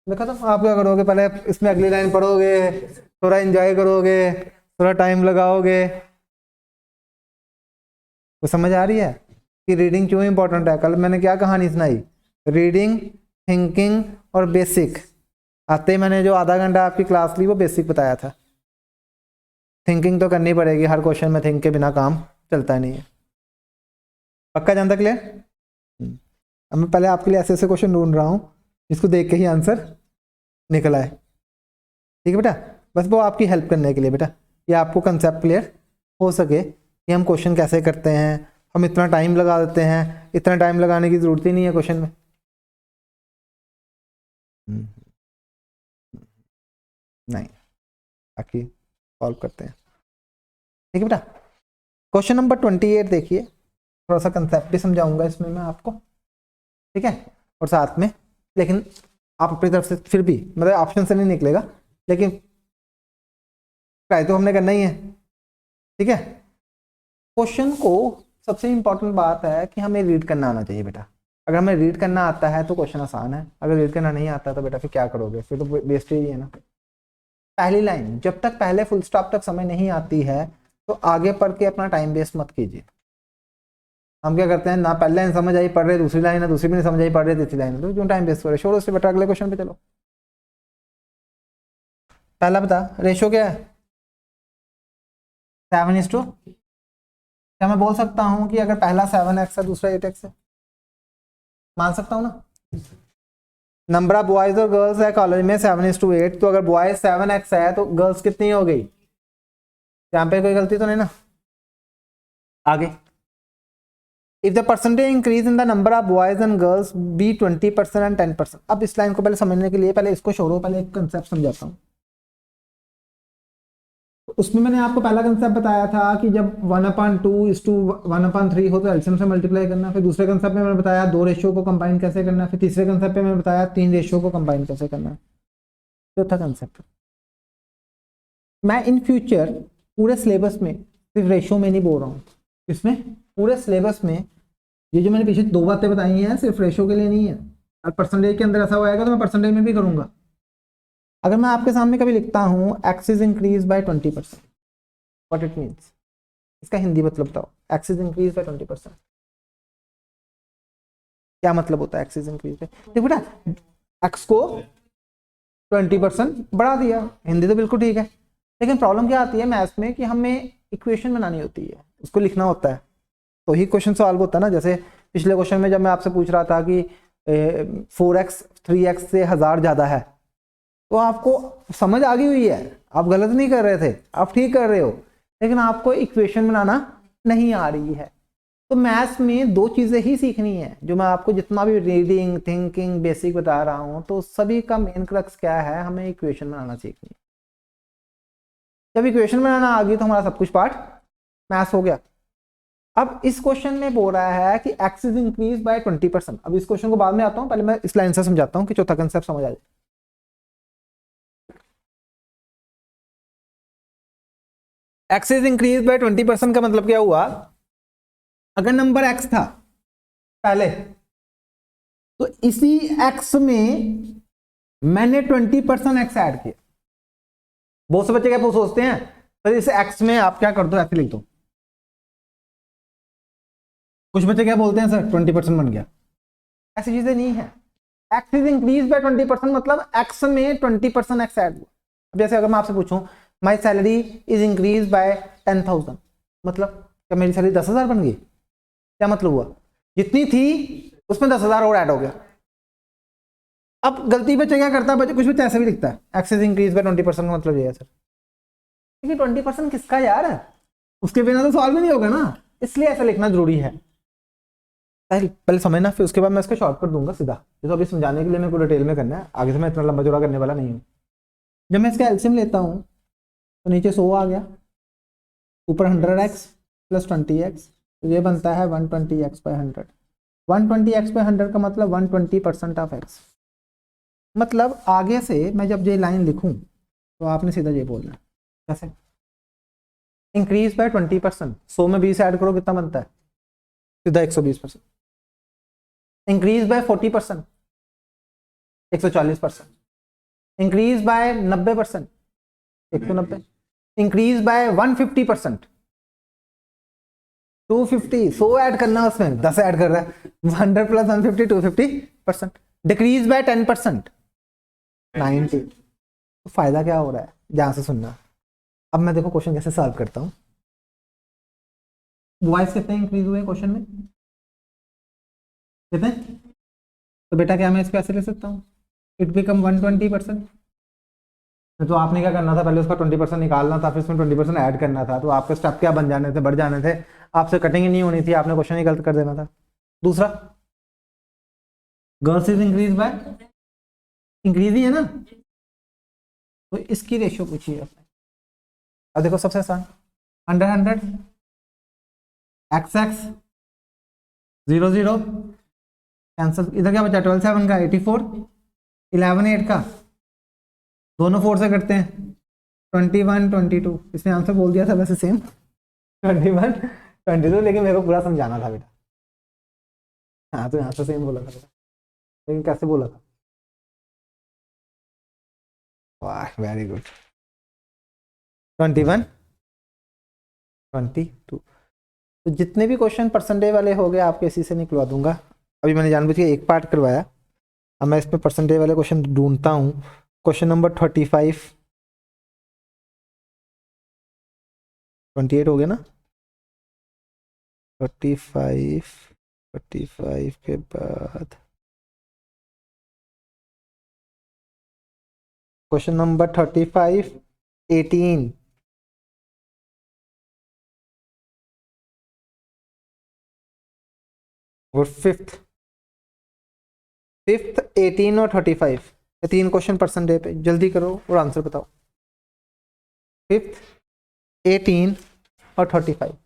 आप क्या करोगे, पहले इसमें अगली लाइन पढ़ोगे, थोड़ा एंजॉय करोगे, थोड़ा टाइम लगाओगे। तो समझ आ रही है कि रीडिंग क्यों इंपॉर्टेंट है। कल मैंने क्या कहानी सुनाई, रीडिंग, थिंकिंग और बेसिक, आते ही मैंने जो आधा घंटा आपकी क्लास ली वो बेसिक बताया था। थिंकिंग तो करनी पड़ेगी, हर क्वेश्चन में थिंक के बिना काम चलता नहीं है। पक्का जानता क्लियर? अब मैं पहले आपके लिए ऐसे ऐसे क्वेश्चन ढूंढ रहा हूँ जिसको देख के ही आंसर निकल आए। ठीक है बेटा, बस वो आपकी हेल्प करने के लिए बेटा, ये आपको कंसेप्ट क्लियर हो सके कि हम क्वेश्चन कैसे करते हैं। हम इतना टाइम लगा देते हैं, इतना टाइम लगाने की जरूरत ही नहीं है क्वेश्चन में। नहीं, बाकी सॉल्व करते हैं। ठीक है बेटा, क्वेश्चन नंबर 28 देखिए, थोड़ा सा कंसेप्ट भी समझाऊंगा इसमें मैं आपको, ठीक है, और साथ में, लेकिन आप अपनी तरफ से फिर भी मतलब ऑप्शन से नहीं निकलेगा, लेकिन ट्राई तो हमने करना ही है। ठीक है, क्वेश्चन को सबसे इंपॉर्टेंट बात है कि हमें रीड करना आना चाहिए बेटा। अगर हमें रीड करना आता है तो क्वेश्चन आसान है, अगर रीड करना नहीं आता तो बेटा फिर क्या करोगे, फिर तो वेस्ट ही है ना। पहली लाइन, जब तक पहले फुल स्टॉप तक समझ नहीं आती है तो आगे पढ़ के अपना टाइम वेस्ट मत कीजिए। हम क्या करते हैं, ना पहली लाइन समझ आई पढ़ रहे, दूसरी लाइन ना दूसरी भी नहीं समझ आई पढ़ रहे, तीसरी लाइन तो क्यों टाइम वेस्ट कर रहे, छोड़ो उससे बेटा अगले क्वेश्चन पे चलो। पहला बता, रेशो क्या है? 7:, क्या मैं बोल सकता हूं कि अगर पहला 7x है दूसरा 8x है? मान सकता हूं ना। नंबर ऑफ बॉयज और गर्ल्स है कॉलेज में 7:8, तो अगर बॉयज 7x है तो गर्ल्स कितनी हो गई? यहाँ पे कोई गलती तो नहीं ना? आगे, if the percentage increase in the number of boys and girls be 20% and 10%। अब इस लाइन को पहले समझने के लिए पहले इसको छोड़ो, पहले एक कंसेप्ट समझाता हूँ। उसमें मैंने आपको पहला कंसेप्ट बताया था कि जब 1/2:1/3 हो तो एलसीएम से मल्टीप्लाई करना। फिर दूसरे कंसेप्ट में मैंने बताया 2 रेशियो को कंबाइन कैसे करना है। फिर तीसरे कंसेप्ट में मैंने बताया 3 रेशियो को कंबाइन कैसे करना है। चौथा कंसेप्ट, मैं इन फ्यूचर पूरे सिलेबस में सिर्फ रेशियो में नहीं बोल रहा हूँ, इसमें पूरे सिलेबस में ये जो मैंने पीछे 2 बातें बताई हैं सिर्फ रेशियो के लिए नहीं है। और परसेंटेज के अंदर ऐसा होएगा तो मैं परसेंटेज में भी करूंगा। अगर मैं आपके सामने कभी लिखता हूं x is increase bye 20%, what it means, इसका हिंदी मतलब बताओ। एक्स इज इंक्रीज बाय 20%, क्या मतलब होता है एक्स इज इंक्रीज बाय? देखो बेटा, एक्स को 20% बढ़ा दिया, हिंदी तो बिल्कुल ठीक है, लेकिन प्रॉब्लम क्या आती है मैथ्स में कि हमें इक्वेशन बनानी होती है, उसको लिखना होता है, तो ही क्वेश्चन सॉल्व होता है ना। जैसे पिछले क्वेश्चन में जब मैं आपसे पूछ रहा था कि 4x 3x से 1000 ज्यादा है, तो आपको समझ आ गई हुई है, आप गलत नहीं कर रहे थे, आप ठीक कर रहे हो, लेकिन आपको इक्वेशन बनाना नहीं आ रही है। तो मैथ्स में 2 चीजें ही सीखनी है, जो मैं आपको जितना भी रीडिंग थिंकिंग बेसिक बता रहा हूं, तो सभी का मेन क्रक्स क्या है, हमें इक्वेशन बनाना सीखनी है। जब इक्वेशन बनाना आ गई तो हमारा सब कुछ पार्ट मैथ्स हो गया। अब इस क्वेश्चन में बोल रहा है कि एक्स इज इंक्रीज बाय 20%। अब इस क्वेश्चन को बाद में आता हूं, पहले मैं इस लाइन से समझाता हूं कि चौथा कंसेप्ट समझ आ जाए। एक्स इज इंक्रीज बाय 20% का मतलब क्या हुआ, अगर नंबर एक्स था पहले, तो इसी एक्स में मैंने 20% एक्स ऐड किया। बहुत से बच्चे क्या सोचते हैं, तो इस एक्स में आप क्या कर दो, ऐसे लिख दो। कुछ बच्चे क्या बोलते हैं, सर 20% बन गया, ऐसी चीजें नहीं है। एक्स इज इंक्रीज बाय 20% मतलब एक्स में 20% एक्स ऐड हुआ। अब जैसे अगर मैं आपसे पूछूं my salary is increase bye 10,000, मतलब क्या मेरी सैलरी 10,000 बन गई? क्या मतलब हुआ, जितनी थी उसमें 10,000 और ऐड हो गया। अब गलती बच्चे क्या करता है, बच्चे कुछ बच्चे ऐसे भी लिखता है एक्स इज इंक्रीज बाय 20% का मतलब ये है सर, क्योंकि 20% किसका यार है, उसके बिना तो सॉल्व ही नहीं होगा ना, इसलिए ऐसा लिखना जरूरी है। पहले समझना, फिर उसके बाद मैं इसका शॉर्टकट दूंगा सीधा, तो अभी समझाने के लिए मेरे को डिटेल में करना है, आगे से मैं इतना लंबा चौड़ा करने वाला नहीं हूँ। जब मैं इसका एलसीएम लेता हूँ तो नीचे 100 आ गया, ऊपर 100x प्लस 20x, तो ये बनता है 120x बाय 100। 120x बाय 100 का मतलब 120% ऑफ x। मतलब आगे से मैं जब ये लाइन लिखूं तो आपने सीधा ये बोलना है, कैसे? इंक्रीज बाय 20%, 100 में 20 ऐड करो कितना बनता है, सीधा 120%। Increase by 40%, 140%। Increase by 90%, 190। Increase by 150%, 250। 100 add करना उसमें 10 ऐड कर रहा है, 100 प्लस 150 250%। Decrease by 10%, 90। तो फायदा क्या हो रहा है, ध्यान से सुनना, अब मैं देखो क्वेश्चन कैसे सॉल्व करता हूँ। बॉयज कितने इंक्रीज हुए क्वेश्चन में, कितने? तो बेटा क्या मैं इसको ऐसे ले सकता हूँ, इट बिकम 120%। तो आपने क्या करना था, पहले उसका 20% निकालना था, फिर उसमें 20% ऐड करना था, तो आपके स्टेप क्या बन जाने थे, बढ़ जाने थे, आपसे कटिंग ही नहीं होनी थी, आपने क्वेश्चन ही गलत कर देना था। दूसरा, girls is increase by, increase ही है ना, तो इसकी रेशियो पूछिए आपने। अब देखो सबसे आसान, 100 एक्स एक्स 0 0 कैंसल, इधर क्या बचा, 12 7 का 84, 11 8 का, दोनों 4 से करते हैं, 21 22, इसने आंसर बोल दिया था वैसे सेम 21 22, लेकिन मेरे को पूरा समझाना था बेटा। हाँ तो आंसर सेम बोला था बेटा, लेकिन कैसे बोला था? वाह वेरी गुड। 21 22, तो जितने भी क्वेश्चन परसेंटेज वाले हो गए आपके इसी से निकलवा दूंगा। अभी मैंने जानबूझ के एक पार्ट करवाया, अब मैं इसमें परसेंटेज वाले क्वेश्चन ढूंढता हूँ। क्वेश्चन नंबर 35 28 हो गया ना, 35 35 के बाद क्वेश्चन नंबर 35 18, और फिफ्थ 18 और 35, ये तीन क्वेश्चन परसेंटेज पे, जल्दी करो और आंसर बताओ। फिफ्थ, 18 और 35।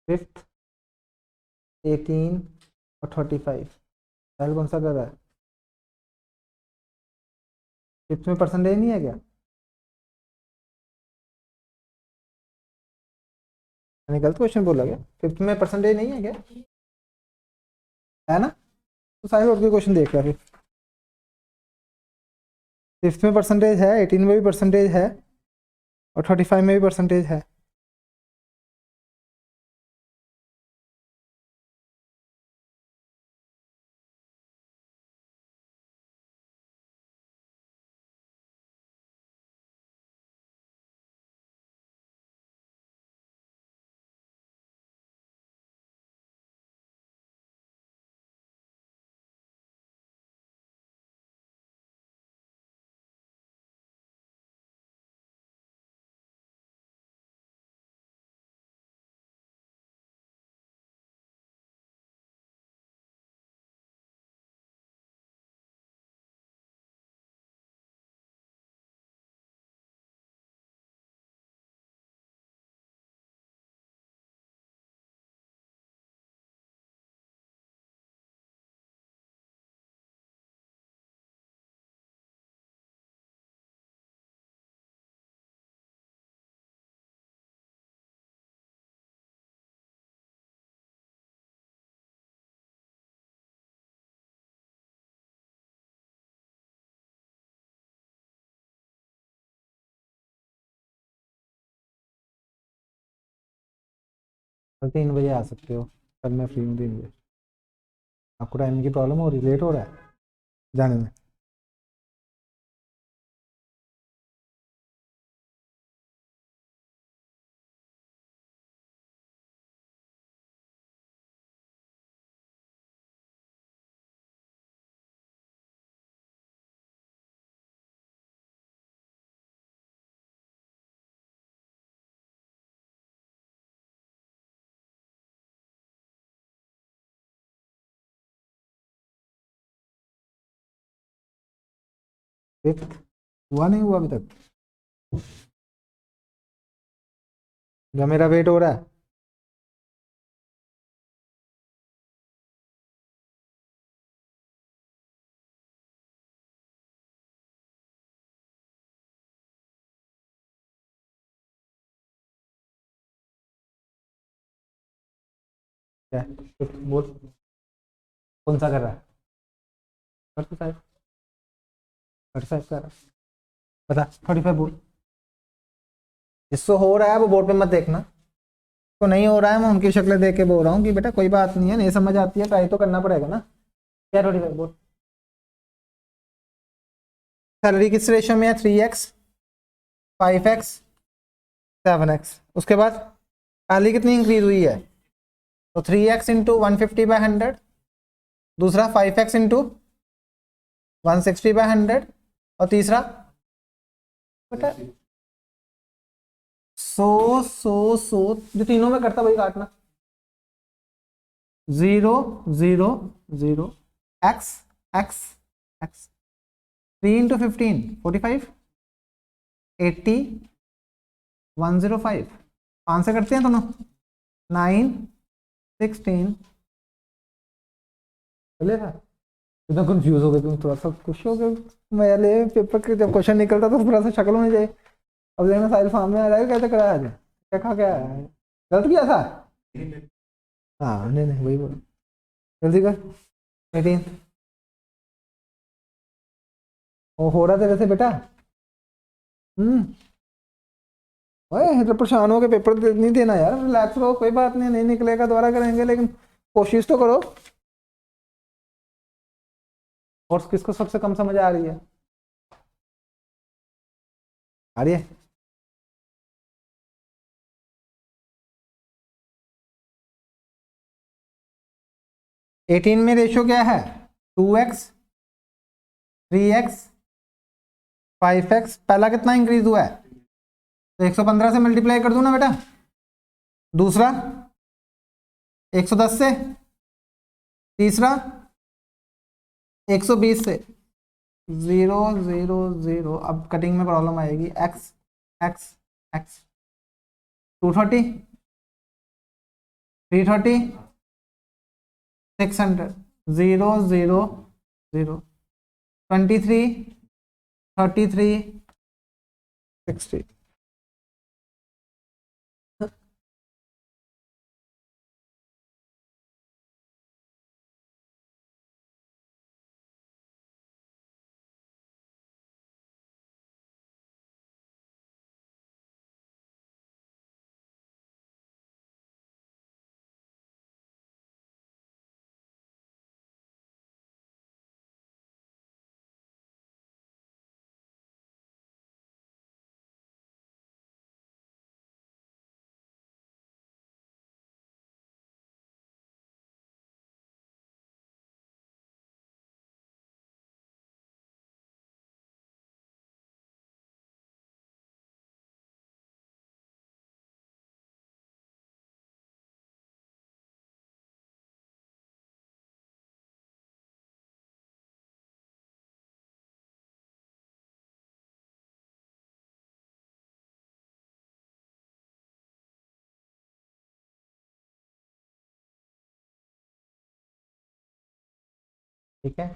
फिफ्थ, 18 और 35, पहले कौन सा कर रहा है? फिफ्थ में परसेंटेज नहीं है क्या? मैंने गलत क्वेश्चन बोला क्या? फिफ्थ में परसेंटेज नहीं है क्या, है ना? तो सारे और के क्वेश्चन देख रहा फिर। फिफ्थ में परसेंटेज है, 18 में भी परसेंटेज है, और 35 में भी परसेंटेज है। कल 3 बजे आ सकते हो, कल मैं फ्री हूँ 3 बजे। आपको टाइम की प्रॉब्लम हो रही, लेट हो रहा है जाने में? फिफ्थ हुआ नहीं हुआ अभी तक? क्या मेरा वेट हो रहा है? क्या बोल, कौन सा कर रहा है? कर तो साहब, 35 कर रहा है। बता 35 बोल। जिसको हो रहा है वो बोर्ड पे मत देखना, तो नहीं हो रहा है मैं उनकी शक्लें देख के बोल रहा हूँ कि बेटा कोई बात नहीं है, नहीं समझ आती है ट्राई तो करना पड़ेगा ना। क्या 35 बोल। सैलरी किस रेशियो में है? 3x, 5x, 7x। उसके बाद सैलरी कितनी इंक्रीज हुई है? तो 3x इंटू 150/100, दूसरा 5x इंटू 160/100, और तीसरा बेटा 100 जो तीनों में करता वही काटना। 0 0 0 x x x। 3 इंटू 15 45, 80, 105। 5 से करते हैं दोनों, 9, 16। चलेगा? एकदम कंफ्यूज हो गए तुम, थोड़ा सा खुश हो गए। मेरे पेपर के जब क्वेश्चन निकलता तो थोड़ा सा शक्ल होनी चाहिए। अब देखना साहिल सामने आ जाएगा, कैसे कराया आज, क्या खा क्या है? गलत किया था? हाँ नहीं नहीं वही बोलो, जल्दी कर। 18। वो हो रहा था वैसे बेटा। ओए तो परेशान हो के पेपर नहीं देना यार, रिलैक्स रहो, कोई बात नहीं, नहीं निकलेगा दोबारा करेंगे, लेकिन कोशिश तो करो। और किसको सबसे कम समझ आ रही है? आ रही है? एटीन में रेशियो क्या है? 2x, 3x, 5x। पहला कितना इंक्रीज हुआ है? तो 115 से मल्टीप्लाई कर दूं ना बेटा। दूसरा 110 से, तीसरा 120 से। 0 0 0। अब कटिंग में प्रॉब्लम आएगी। x x x। 230, 330, 600। 0 0 0। 23, 33, 60। ठीक है,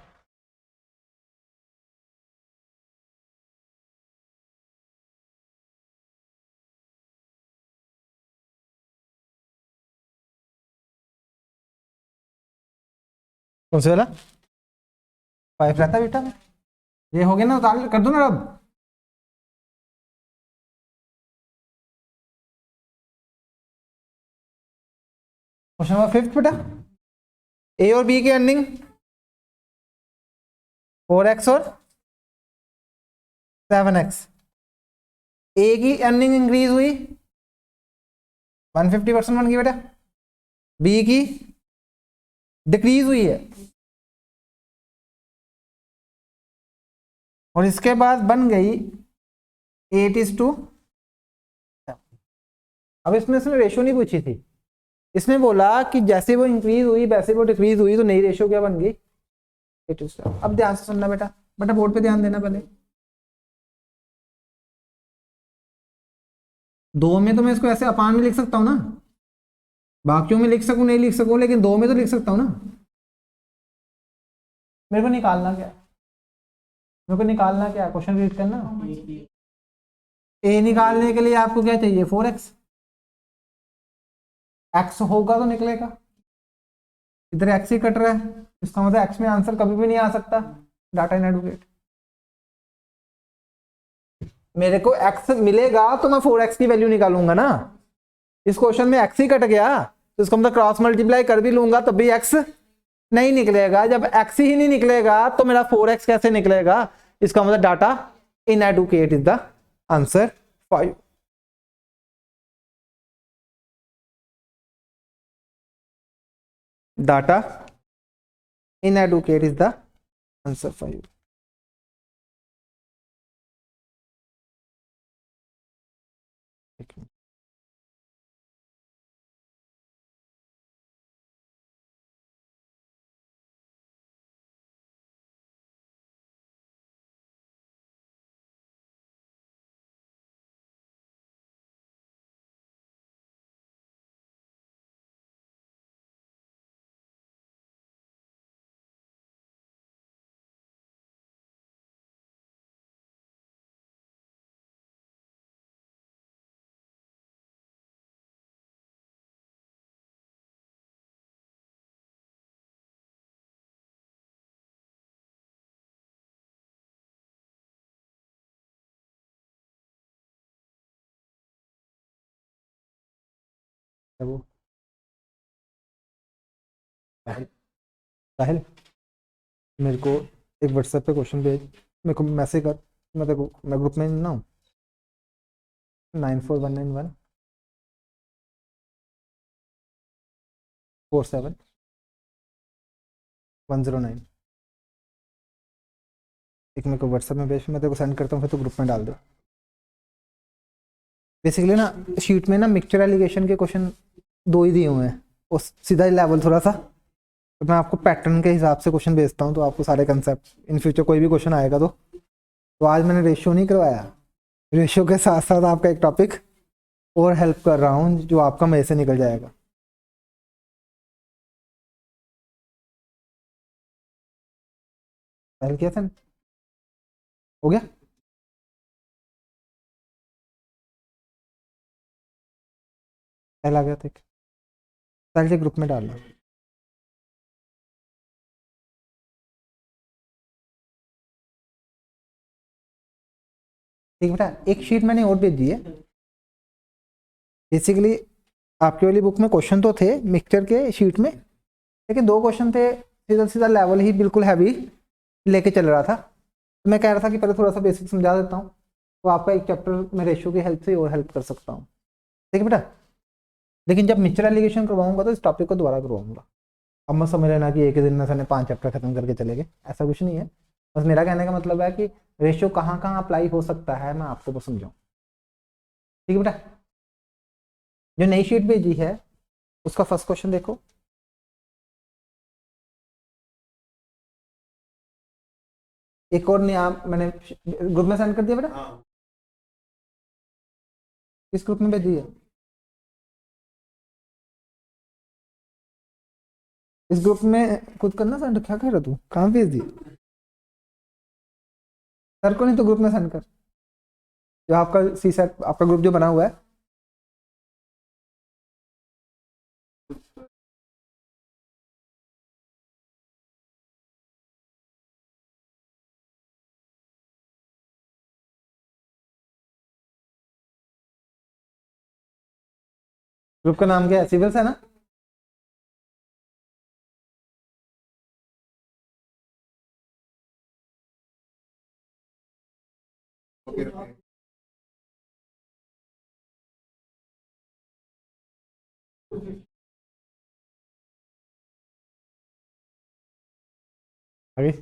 कौन से वाला 5 रहता है बेटा? ये हो गया ना, उतार कर दो ना अब। क्वेश्चन नंबर 5 बेटा, ए और बी की अर्निंग 4x और 7x। ए की अर्निंग इंक्रीज हुई 150% बन गई बेटा, बी की डिक्रीज हुई है, और इसके बाद बन गई 8:2। अब इसमें इसने रेशियो नहीं पूछी थी, इसने बोला कि जैसे वो इंक्रीज हुई वैसे वो डिक्रीज हुई, तो नई रेशियो क्या बन गई? 8:7। अब ध्यान से सुनना बेटा, बेटा बोर्ड पे ध्यान देना पहले। दो में तो मैं इसको ऐसे अपान में लिख सकता हूँ ना, बाकियों में लिख सकूँ नहीं लिख सकूँ, लेकिन दो में तो लिख सकता हूँ ना। मेरे को निकालना क्या, मेरे को निकालना क्या, क्वेश्चन रीड करना। ए निकालने के लिए आपको क्या चाहिए, 4x। x होगा तो निकलेगा, इधर x ही कट रहा है, इसका मतलब x में आंसर कभी भी नहीं आ सकता। डाटा इनएडुकेट, मेरे को x मिलेगा तो मैं 4x की वैल्यू निकालूंगा ना। इस क्वेश्चन में x ही कट गया, तो इसको मतलब क्रॉस मल्टीप्लाई कर भी लूंगा तब भी x नहीं निकलेगा। जब x ही नहीं निकलेगा तो मेरा 4x कैसे निकलेगा, इसका मतलब data inadequate is the answer 5। Data inadequate is the answer 5। वो साहिल, मेरे को एक व्हाट्सएप पे क्वेश्चन भेज, मेरे को मैसेज कर, मैं तेरे को, मैं ग्रुप में ना हूँ। 9419147109। एक मेरे को व्हाट्सएप में भेज, मैं तेरे को सेंड करता हूँ, फिर तो ग्रुप में डाल दो। बेसिकली ना शीट में ना मिक्सचर एलिगेशन के क्वेश्चन दो ही दिए हुए हैं, और सीधा ही लेवल थोड़ा सा, तो मैं आपको पैटर्न के हिसाब से क्वेश्चन भेजता हूँ, तो आपको सारे कंसेप्ट इन फ्यूचर कोई भी क्वेश्चन आएगा तो आज मैंने रेशियो नहीं करवाया, रेशियो के साथ साथ आपका एक टॉपिक और हेल्प कर रहा हूँ जो आपका मजे से निकल जाएगा। पहले किया था, हो गया। पहला आ गया था, पहले ग्रुप में डालना। ठीक बेटा, एक शीट मैंने और भेज दी है। बेसिकली आपकी वाली बुक में क्वेश्चन तो थे मिक्सचर के शीट में, लेकिन दो क्वेश्चन थे सीधा सीधा लेवल ही बिल्कुल हैवी लेके चल रहा था, तो मैं कह रहा था कि पहले थोड़ा सा बेसिक समझा देता हूँ, तो आपका एक चैप्टर में रेशियो की हेल्प से और हेल्प कर सकता हूँ। ठीक है बेटा, लेकिन जब मिक्सचर एलिगेशन करवाऊंगा तो इस टॉपिक को दोबारा करवाऊंगा। अब मत समझ लेना कि एक ही दिन में मैंने 5 चैप्टर खत्म करके चले गए, ऐसा कुछ नहीं है। बस मेरा कहने का मतलब है कि रेशियो कहाँ कहाँ अप्लाई हो सकता है, मैं आपको बस समझाऊँ। ठीक है बेटा, जो नई शीट भेजी है उसका फर्स्ट क्वेश्चन देखो। एक और नया मैंने ग्रुप में सेंड कर दिया बेटा। किस ग्रुप में भेजी है, इस ग्रुप में खुद करना सेंड, क्या कर रहा तू, कहाँ भेज दी, सर को नहीं तो ग्रुप में सेंड कर, जो आपका सी सेट आपका ग्रुप जो बना हुआ है। ग्रुप का नाम क्या है, सिविल्स है ना। आगे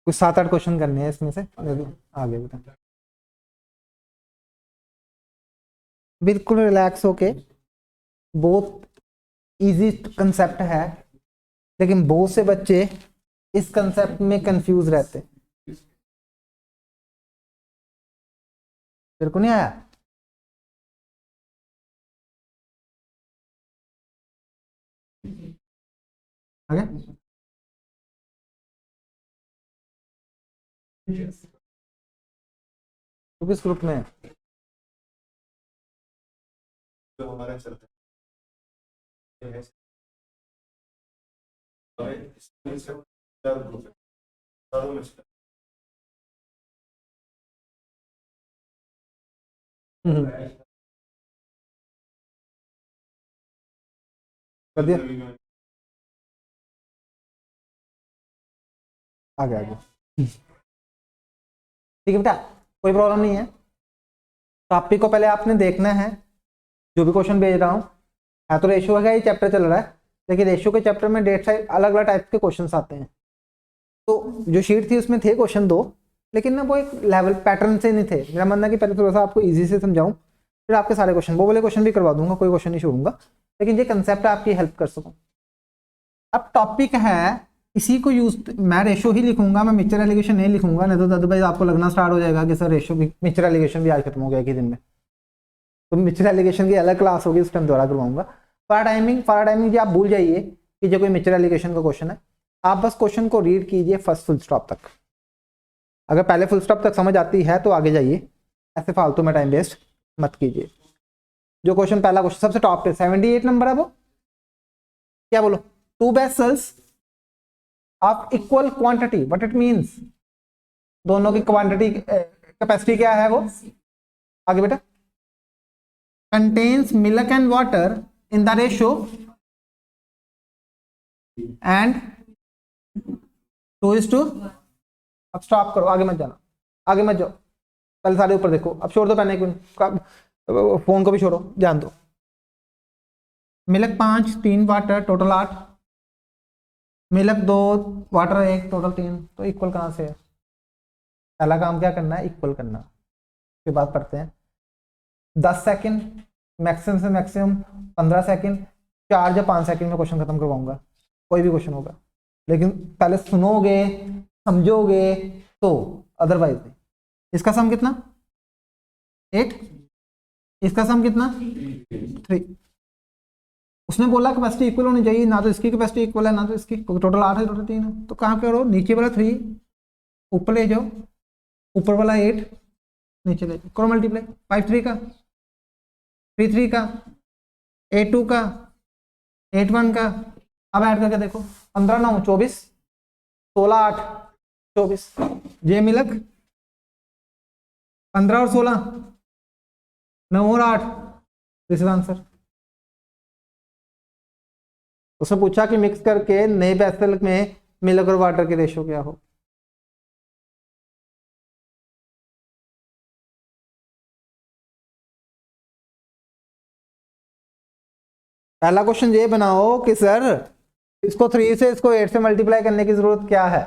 कुछ 7-8 क्वेश्चन करने हैं इसमें से, आगे बता। बिल्कुल रिलैक्स होके, बहुत इजी कंसेप्ट है, लेकिन बहुत से बच्चे इस कंसेप्ट में कंफ्यूज रहते हैं। तेरे को नहीं आया? आगे तो किस ग्रुप में है? जो हमारा चलता है कर दिया, आगे आगे ठीक है बेटा, कोई प्रॉब्लम नहीं है। टॉपिक को पहले आपने देखना है, जो भी क्वेश्चन भेज रहा हूँ है तो रेशियो का ही चैप्टर चल रहा है, लेकिन रेशियो के चैप्टर में डेट साइड अलग अलग टाइप के क्वेश्चंस आते हैं। तो जो शीट थी उसमें थे क्वेश्चन 2, लेकिन ना वो एक लेवल पैटर्न से नहीं थे। मेरा मानना कि पहले थोड़ा सा आपको इजी से समझाऊं, फिर आपके सारे क्वेश्चन, वो वाले क्वेश्चन भी करवा दूंगा, कोई क्वेश्चन नहीं छोड़ूंगा, लेकिन ये कंसेप्ट आपकी हेल्प कर सकूं। अब टॉपिक है इसी को यूज, मैं रेशियो ही लिखूंगा, मैं मिक्सचर एलिगेशन नहीं लिखूंगा, नहीं तो अदरवाइज आपको लगना स्टार्ट हो जाएगा कि सर रेशियो मिक्सचर एलिगेशन भी आज खत्म हो गया एक ही दिन में। तो मिक्सचर एलिगेशन की अलग क्लास होगी, उस टाइम दोबारा करवाऊंगा। पैराडाइमिंग जी आप भूल जाइए कि जो कोई मिक्सचर एलिगेशन का क्वेश्चन है, आप बस क्वेश्चन को रीड कीजिए फर्स्ट फुल स्टॉप तक। अगर पहले फुल स्टॉप तक समझ आती है तो आगे जाइए, ऐसे फालतू में टाइम वेस्ट मत कीजिए। जो क्वेश्चन, पहला क्वेश्चन सबसे टॉप पे 78 नंबर है, वो क्या बोलो, 2 vessels of equal quantity, what it means, दोनों की क्वांटिटी कैपेसिटी क्या है वो, आगे बेटा, contains milk and water in the ratio and 2:, अब स्टॉप करो, आगे मत जाना, आगे मत जाओ, पहले सारे ऊपर देखो। अब छोड़ दो पेन को, फोन को भी छोड़ो, ध्यान दो। Milk 5, 3 water, total 8, milk 2, water 1, total 3, तो इक्वल कहाँ से है? पहला काम क्या करना है, इक्वल करना। फिर बात करते हैं 10 सेकंड मैक्सिमम से मैक्सिमम 15 सेकंड, 4 या 5 सेकंड में क्वेश्चन खत्म करवाऊंगा, कोई भी क्वेश्चन होगा, लेकिन पहले सुनोगे समझोगे तो, अदरवाइज नहीं। इसका सम कितना 8, इसका सम कितना 3। उसने बोला कैपेसिटी इक्वल होनी चाहिए, ना तो इसकी कैपेसिटी इक्वल है ना तो इसकी, टोटल 8 है टोटल 3 है, तो कहाँ करो, नीचे वाला 3 ऊपर ले जाओ, ऊपर वाला 8 नीचे ले जाओ, करो मल्टीप्लाई, 5 3 का, 3 3 का, 8 2 का, 8 1 का। अब ऐड करके देखो, 15 9 24, 16 8 24, ये मिलक 15 और 16 9 और 8, दिस इज आंसर। उसने पूछा कि मिक्स करके नए वेसल में मिल्क और वाटर की रेशियो क्या हो। पहला क्वेश्चन ये बनाओ कि सर इसको 3 से इसको 8 से मल्टीप्लाई करने की जरूरत क्या है,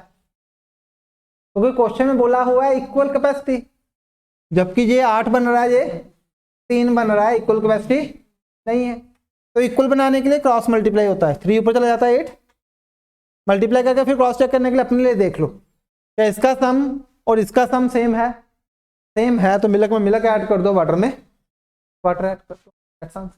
क्योंकि क्वेश्चन में बोला हुआ है इक्वल कैपेसिटी, जबकि ये 8 बन रहा है, ये 3 बन रहा है, इक्वल कैपेसिटी नहीं है। तो इक्वल बनाने के लिए क्रॉस मल्टीप्लाई होता है, 3 ऊपर चला जाता है, 8 मल्टीप्लाई करके फिर क्रॉस चेक करने के लिए अपने लिए देख लो क्या इसका सम और इसका सम सेम है, सेम है तो मिल्क में मिल्क ऐड कर दो, वाटर में वाटर ऐड कर दो, दैट्स आंसर।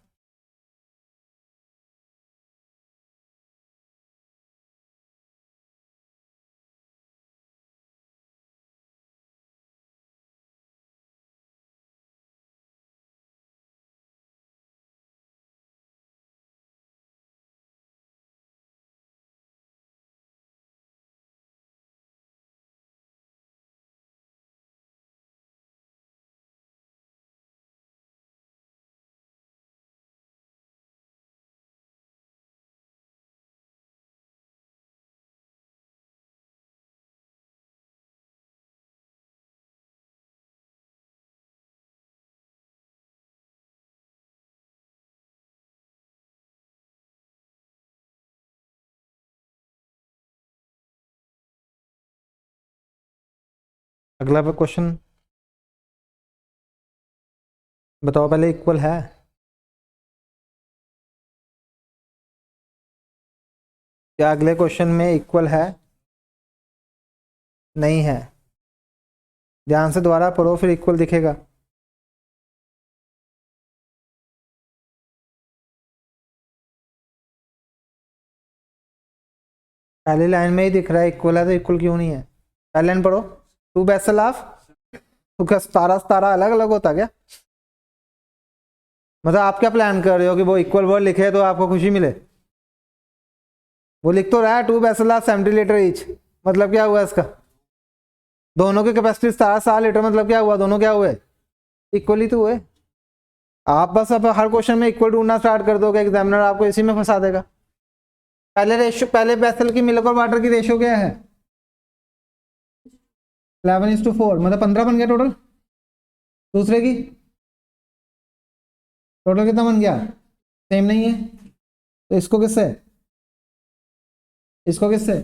अगला क्वेश्चन बताओ, पहले इक्वल है, क्या अगले क्वेश्चन में इक्वल है, नहीं है, ध्यान से दोबारा पढ़ो फिर इक्वल दिखेगा। पहली लाइन में ही दिख रहा है इक्वल है, तो इक्वल क्यों नहीं है? पहली लाइन पढ़ो, टू बेसल ऑफ, तो क्या सतारा सतारा अलग अलग होता क्या? मतलब आप क्या प्लान कर रहे हो कि वो इक्वल वर्ड लिखे तो आपको खुशी मिले? वो लिख तो रहा है two vessel of 70 litre each, मतलब क्या हुआ इसका? दोनों की कैपेसिटी 17 लीटर, मतलब क्या हुआ? दोनों क्या हुए? इक्वली तो हुए। आप बस अब हर क्वेश्चन में इक्वल ढूंढना स्टार्ट कर दोगे, एग्जामिनर आपको इसी में फंसा देगा। पहले रेशियो, पहले बेसल की मिल्क और वाटर की रेशियो क्या है? 11:4, मतलब 15 बन गया टोटल। दूसरे की टोटल कितना बन गया? सेम नहीं है, तो इसको किससे, इसको किससे?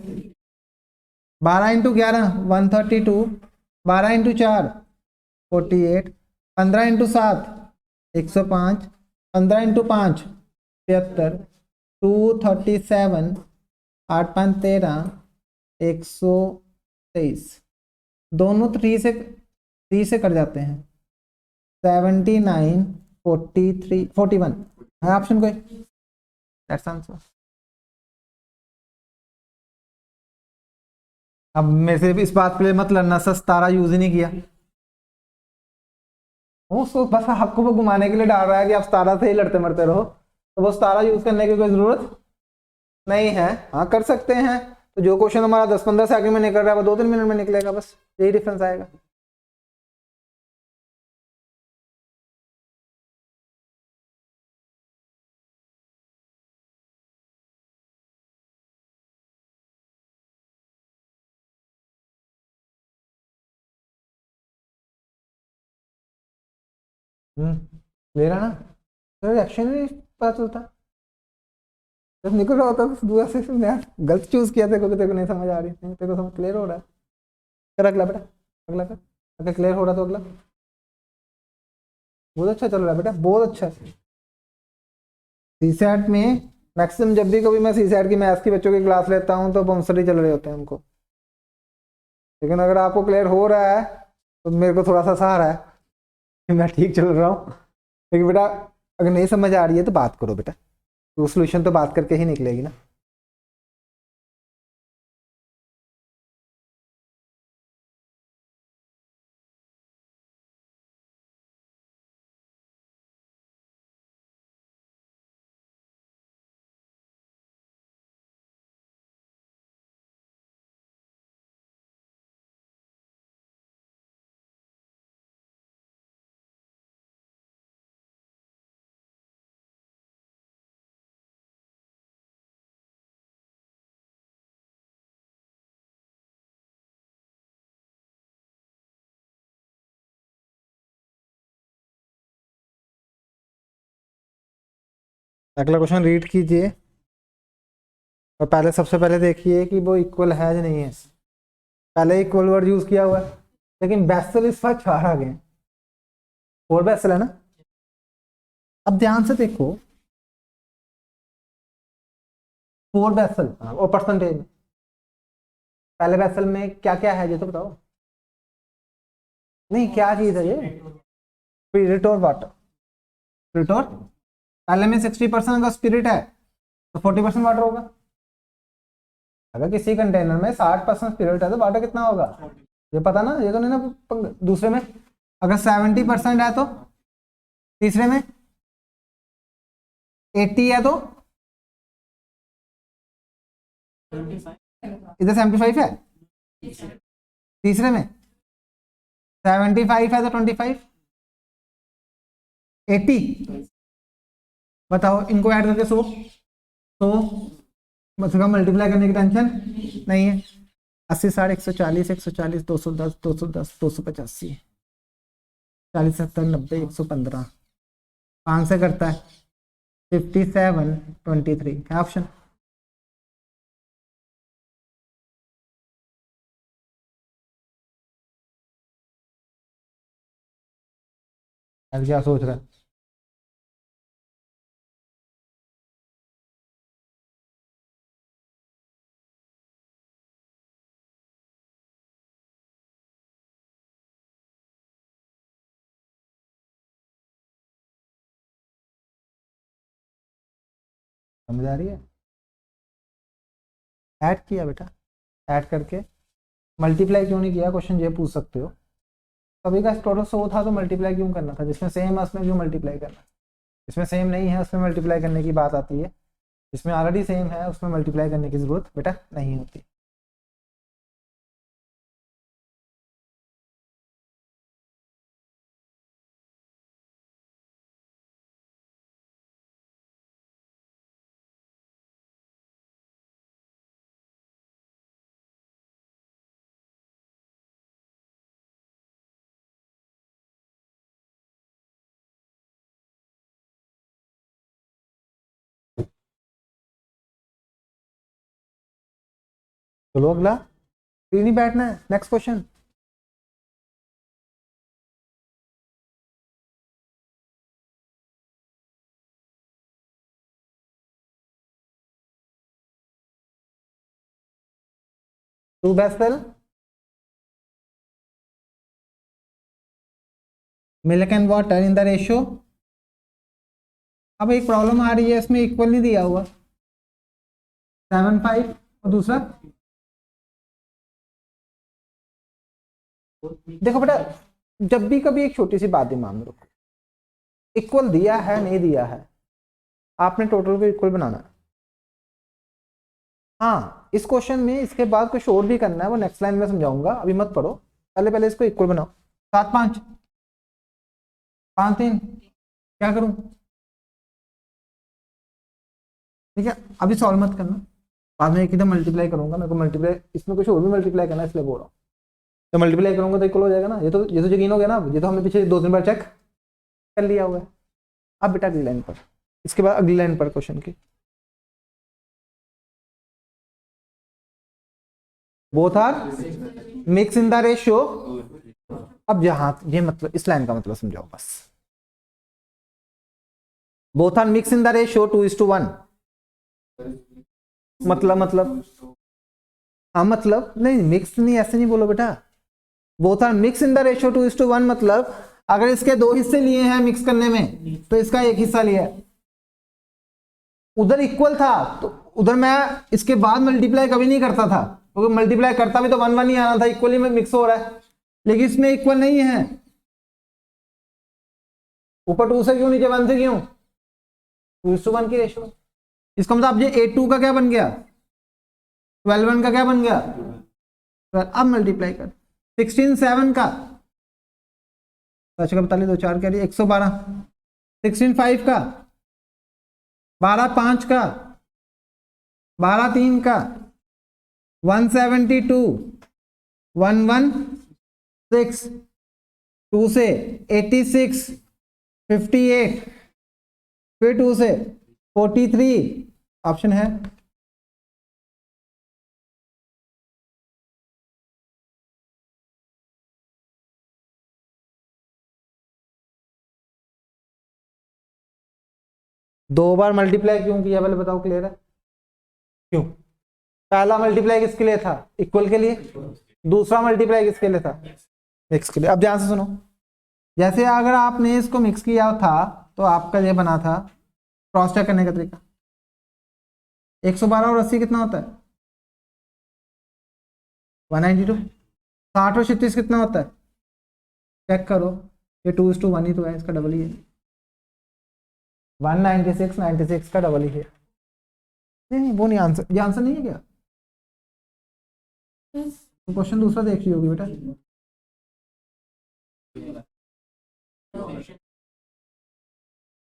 12 × 11 132, 12 × 4 48, 15 × 7 105, 15 × 5 73, 237, 8 × 5 = 13, 123। दोनों थ्री से कट जाते हैं। 79 43 41 है ऑप्शन कोई? That's answer. अब मेरे से इस बात के लिए मत लड़ना, सर 17 यूज ही नहीं किया। वो उसको बस आपको वो घुमाने के लिए डाल रहा है कि आप 17 से ही लड़ते मरते रहो, तो वो 17 यूज करने की कोई जरूरत नहीं है। हाँ कर सकते हैं, तो जो क्वेश्चन हमारा 10-15 सेकंड में निकल रहा है वो 2-3 मिनट में निकलेगा, बस यही डिफरेंस आएगा। ले रहा ना, तो रिएक्शन ही नहीं पता चलता। जब निकल रहा होता तो दूसरा से मैं गलत चूज किया, तेरे को नहीं समझ आ रही, नहीं तेरे को समझ क्लियर हो रहा है? कर अगला बेटा, अगला कर, अगर क्लियर हो रहा तो अगला। बहुत अच्छा चल रहा है बेटा, बहुत अच्छा। सीसैट में मैक्सिमम जब भी कभी मैं सीसैट की मैथ्स की बच्चों की क्लास लेता हूँ तो बम्सर ही चल रहे होते हैं उनको। लेकिन अगर आपको क्लियर हो रहा है तो मेरे को थोड़ा सा सहारा है कि मैं ठीक चल रहा हूँ। लेकिन बेटा अगर नहीं समझ आ रही है तो बात करो बेटा, तो सोल्यूशन तो बात करके ही निकलेगी ना। अगला क्वेश्चन रीड कीजिए और पहले सबसे पहले देखिए कि वो इक्वल है या नहीं है। पहले इक्वल वर्ड यूज किया हुआ है, लेकिन बेसल इस बार 4 आ गए। 4 बेसल है ना। अब ध्यान से देखो, 4 बेसल और परसेंटेज, पहले बेसल में क्या क्या है ये तो बताओ। नहीं क्या चीज है ये? स्पिरिट और वाटर। स्पिरिट और, पहले में 60% का स्पिरिट है तो 40% वाटर होगा। अगर किसी कंटेनर में 60% स्पिरिट है तो वाटर कितना होगा? ये पता ना, ये तो नहीं ना। दूसरे में अगर 70% है तो, तीसरे में 80 है तो, इधर 75 है, तीसरे में 75 है तो 25, 80। बताओ इनको ऐड करके 100, 100 मतलब मल्टीप्लाई करने की टेंशन नहीं है। 80 60 140 140 210 210 285 40 70 90 115, 5 से करता है 57 23 क्या ऑप्शन? अब क्या सोच रहा है? समझ आ रही है? ऐड किया बेटा, ऐड करके मल्टीप्लाई क्यों नहीं किया, क्वेश्चन ये पूछ सकते हो। कभी का टोटल 100 था तो मल्टीप्लाई क्यों करना था, जिसमें सेम है उसमें क्यों मल्टीप्लाई करना, इसमें सेम नहीं है उसमें मल्टीप्लाई करने की बात आती है, इसमें ऑलरेडी सेम है उसमें मल्टीप्लाई करने की जरूरत बेटा नहीं होती। चलो अगला, फिर नहीं बैठना है, next question. Two vessel milk and water in the ratio. अब एक प्रॉब्लम आ रही है, इसमें इक्वल नहीं दिया हुआ, 7:5 और दूसरा, देखो बेटा जब भी कभी एक छोटी सी बात दिमाग में रखो, इक्वल दिया है नहीं दिया है, आपने टोटल को इक्वल बनाना है। हाँ इस क्वेश्चन में इसके बाद कुछ और भी करना है, वो नेक्स्ट लाइन में समझाऊंगा, अभी मत पढ़ो, पहले पहले इसको इक्वल बनाओ। 7:5 5:3 क्या करूं, ठीक है अभी सॉल्व मत करना, बाद में एक एकदम मल्टीप्लाई करूंगा, मेरे को मल्टीप्लाई इसमें कुछ और भी मल्टीप्लाई करना है इसलिए बोल रहा हूँ, तो मल्टीप्लाई करूंगा तो इक्वल हो जाएगा ना, ये तो यकीन हो गया ना, ये तो हमने पीछे 2-3 बार चेक कर लिया हुआ है। अब बेटा अगली लाइन पर, इसके बाद अगली लाइन पर क्वेश्चन की, both are mix in the ratio. अब यहां ये मतलब इस लाइन का मतलब समझाओ बस, both are mix in the ratio 2:1, मतलब हाँ मतलब नहीं मिक्स नहीं, ऐसे नहीं बोलो बेटा, both are mix in the ratio 2:1 मतलब अगर इसके 2 हिस्से लिए हैं मिक्स करने में तो इसका 1 हिस्सा लिया है, उधर इक्वल था तो उधर मैं इसके बाद मल्टीप्लाई कभी नहीं करता था, क्योंकि मल्टीप्लाई करता भी तो 1-1 ही आना था, इक्वली में मिक्स हो रहा है, लेकिन इसमें इक्वल नहीं है, ऊपर 2 से क्यों नीचे 1 से क्यों, 2:1 की रेशियो। इसका मतलब ये 8:2 का क्या बन गया, 12:1 का क्या बन गया, अब मल्टीप्लाई कर 16:7 का, अच्छा 42 2 4 कह रही 112, 16:5 का, 12:5 का, 12:3 का, 172, 116, 2 से 86, 58, फिर 2 से 43, ऑप्शन है दो बार मल्टीप्लाई क्यों किया पहले बताओ, क्लियर है क्यों, पहला मल्टीप्लाई किसके लिए था, इक्वल के लिए, दूसरा मल्टीप्लाई किसके लिए था, मिक्स के लिए। अब ध्यान से सुनो, जैसे अगर आपने इसको मिक्स किया था तो आपका ये बना था, क्रॉस चेक करने का तरीका, 112 और 80 कितना होता है 192, 60 और 36 कितना होता है, चेक करो, ये 2:1 ही तो है, इसका डबल ही है, 196 96 का डबल ही है, नहीं नहीं वो नहीं आंसर, ये आंसर नहीं है क्या, तो क्वेश्चन दूसरा देख रही होगी बेटा,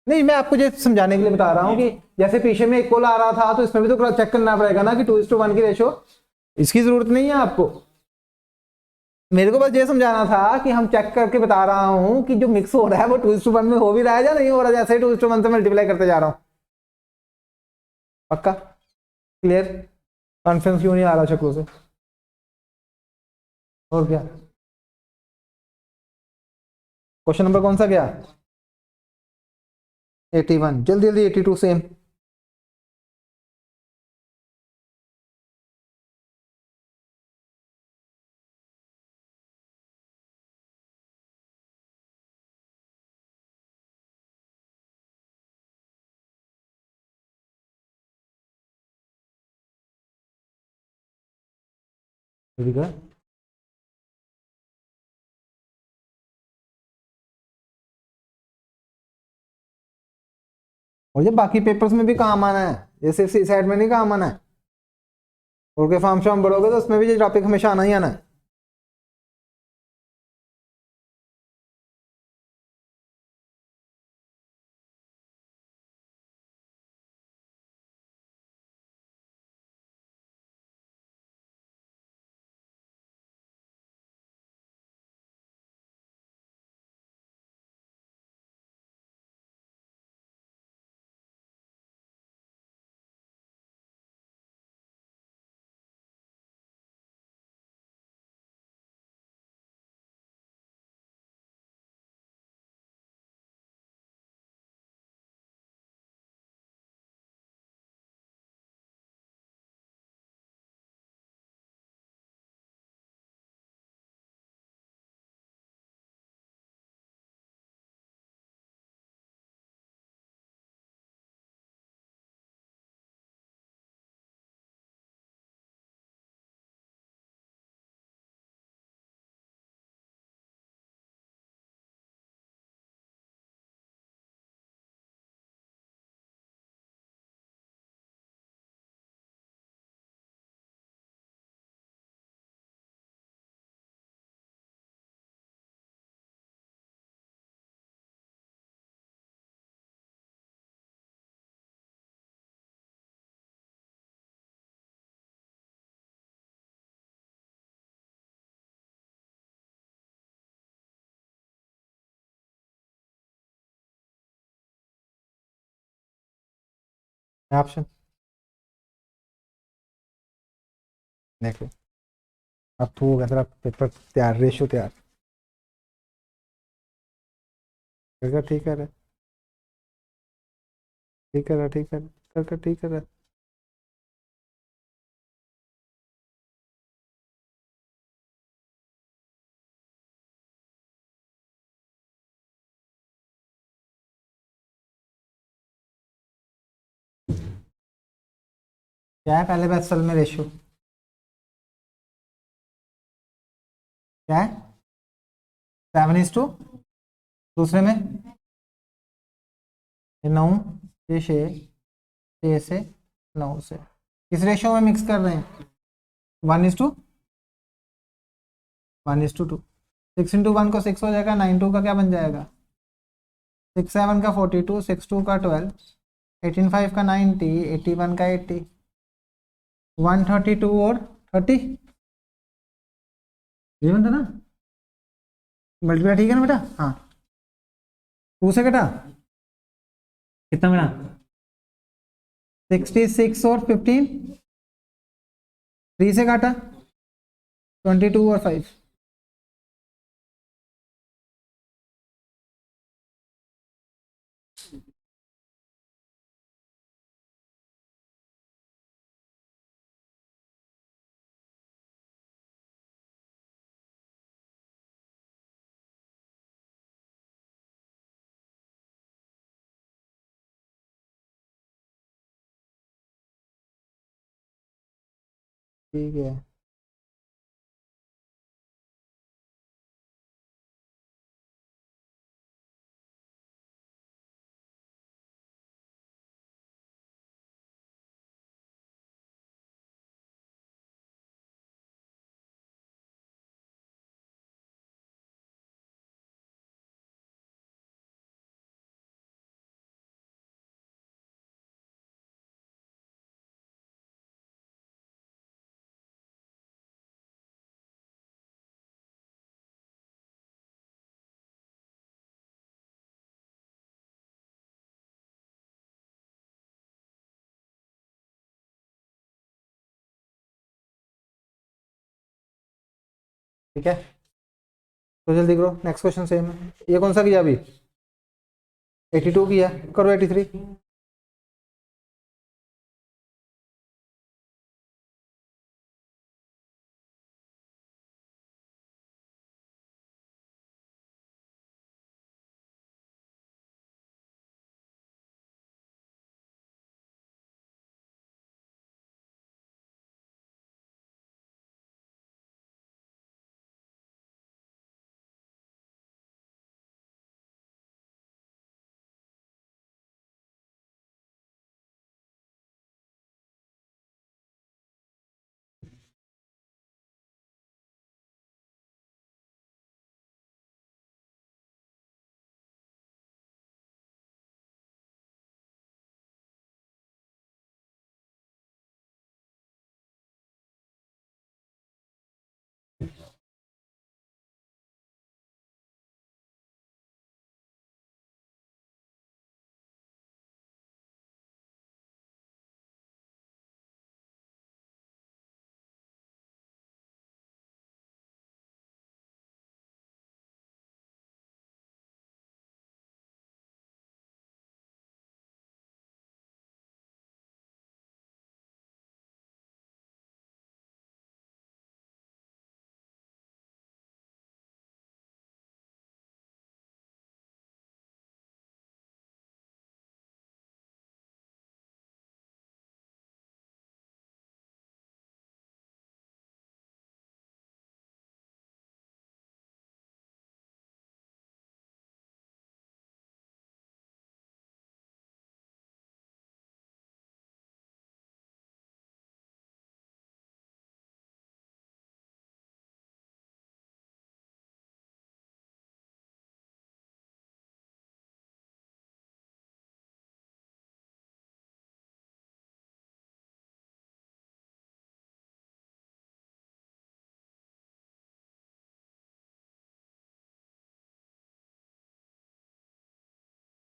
नहीं मैं आपको ये समझाने के लिए बता रहा हूँ कि जैसे पीछे में इक्वल आ रहा था तो इसमें भी तो चेक करना पड़ेगा ना कि 2:1 की रेशो, इसकी जरूरत नहीं है आपको, मेरे को बस ये समझाना था कि हम चेक करके बता रहा हूँ कि जो मिक्स हो रहा है वो 2:1 में हो भी रहा है या नहीं हो रहा, जैसे 2:1 से मल्टीप्लाई करते जा रहा हूँ, पक्का क्लियर, कॉन्फिडेंस क्यों नहीं आ रहा शक्लों से, और क्या, क्वेश्चन नंबर कौन सा गया 81, जल्दी जल्दी 82 सेम, ठीक है। और ये बाकी पेपर्स में भी काम आना है, ये सिर्फ सी साइड में नहीं काम आना है। और के फॉर्म शाम बढ़ोगे तो उसमें भी ये टॉपिक हमेशा आना ही आना है। ऑप्शन देखो, अब तो हो गया तेरा पेपर तैयार, रेशो तैयार। ठीक है रे, ठीक है रे, ठीक है कर ठीक है रे। क्या है पहले बेसल में रेशियो? क्या है? 7:, दूसरे में 9, ये 6 से 9 से। किस रेशियो में मिक्स कर रहे हैं? 1:2। 6 × 1 को 6 हो जाएगा, 9 2 का क्या बन जाएगा? 6 7 का 42, 6 2 का 12, 18 5 का 90, 81 का 80, 132 और 30, ये बनता ना मल्टीप्लाई, ठीक है ना बेटा? हाँ, 2 से कटा कितना मिला? 66 और 15, 3 से काटा 22 और 5। ठीक है, ठीक है, तो जल्दी करो, नेक्स्ट क्वेश्चन सेम है। ये कौन सा किया अभी? 82 किया, करो 83।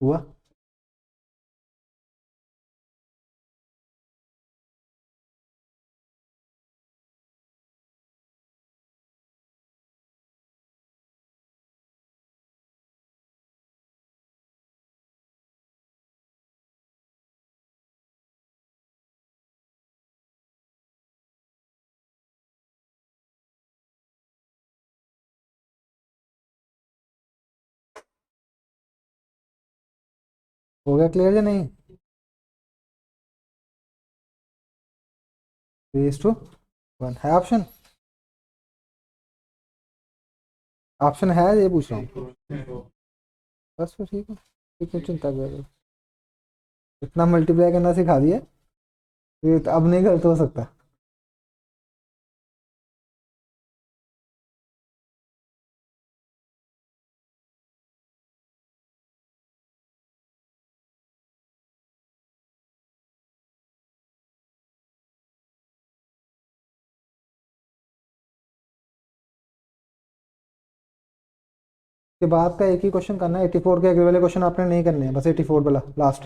हुआ। हो गया क्लियर या नहीं? रेस टू 1 है ऑप्शन? ऑप्शन है, ये पूछ रहा हूँ। बस फिर ठीक है, क्यों चिंता कर रहे हो? इतना मल्टीप्लाई करना सिखा दिया, ये तो अब नहीं गलत हो सकता। के बाद का एक ही क्वेश्चन करना है, 84 के अगले वाले क्वेश्चन आपने नहीं करने हैं, बस 84 वाला लास्ट।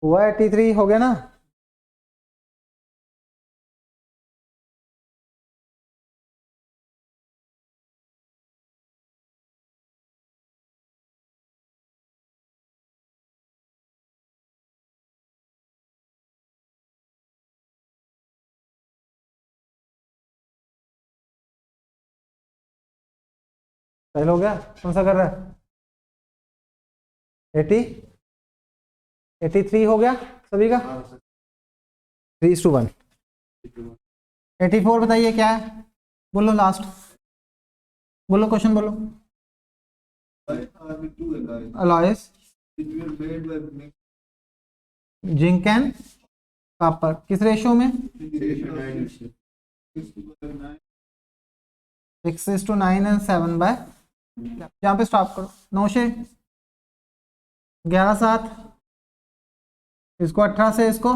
हुआ 83 हो गया ना? सही हो गया? कौन सा कर रहा है? 80 83 हो गया सभी का? 3:1। 84 बताइए क्या है, बोलो लास्ट, बोलो क्वेश्चन बोलो। अलॉयस जिंक एंड कॉपर किस रेशियो में? 6:9 एंड 7/, यहाँ पे स्टॉप करो। 9 से 11 7, इसको 18 से इसको।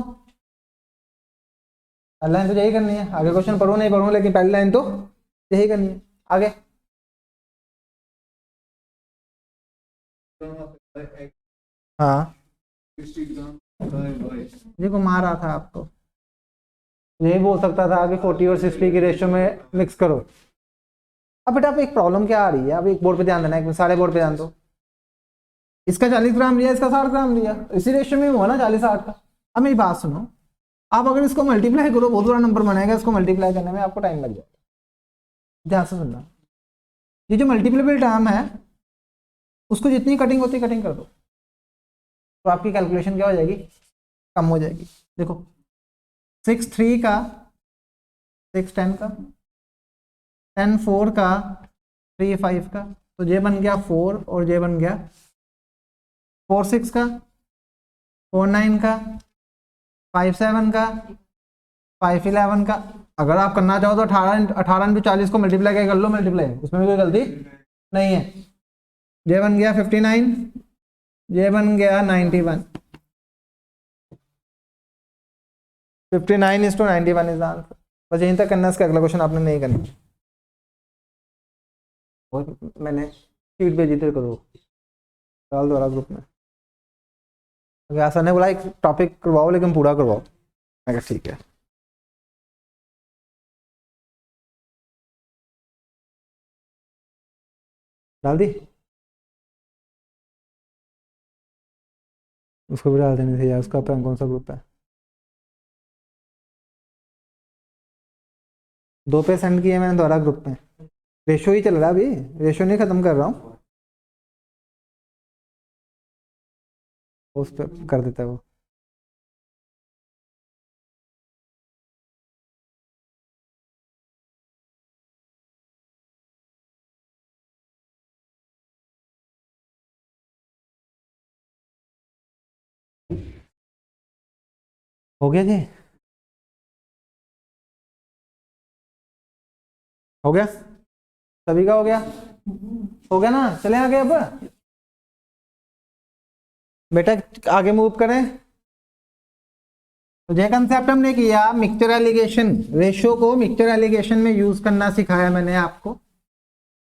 लाइन तो यही करनी है, आगे क्वेश्चन पढ़ो नहीं पढ़ो, लेकिन पहली लाइन तो यही करनी है। आगे हाँ, ये घुमा रहा था आपको, यही बोल सकता था कि 40 और 60 की रेशियो में मिक्स करो। अब बेटा आप एक प्रॉब्लम क्या आ रही है, अब एक बोर्ड पे ध्यान देना, एक सारे बोर्ड पे ध्यान दो। इसका 40 ग्राम लिया, इसका 60 ग्राम लिया, इसी रेशियो में हुआ ना 40-60 का। अब मेरी बात सुनो, आप अगर इसको मल्टीप्लाई करो बहुत बड़ा नंबर बनेगा, इसको मल्टीप्लाई करने में आपको टाइम लग जाएगा। ध्यान से सुनना, ये जो मल्टीप्लेबल टर्म है उसको जितनी कटिंग होती है कटिंग कर दो, तो आपकी कैलकुलेशन क्या हो जाएगी, कम हो जाएगी। देखो 6 3 का, 6 10 का, 10 4 का, 3 5 का, तो ये बन गया 4 और ये बन गया 4 6 का, 4 9 का, 5 7 का, 5 11 का। अगर आप करना चाहो तो 18 इंटू 40 को मल्टीप्लाई कर लो, मल्टीप्लाई, उसमें भी कोई गलती नहीं है। ये बन गया 59, ये बन गया 91। 59:91 इज आंसर। बस यहीं तक करना है, इसका अगला क्वेश्चन आपने नहीं करना। और मैंने शीट भेजी तेरे को, डाल दो ग्रुप में। अगर ऐसा नहीं बोला एक टॉपिक करवाओ लेकिन पूरा करवाओ, मैं कहा ठीक है। डाल दी, उसको भी डाल देनी थी यार, उसका कौन सा ग्रुप है? 2 पे सेंड किए मैंने दोबारा ग्रुप में। रेशो ही चल रहा है अभी, रेशो नहीं खत्म कर रहा हूँ, उस पर कर देता है वो। हो गया जी, हो गया, सभी का हो गया ना। चले आगे अब बेटा, आगे मूव करें। तो जो कंसेप्ट हमने किया, मिक्सचर एलिगेशन, रेशियो को मिक्सचर एलिगेशन में यूज करना सिखाया मैंने आपको।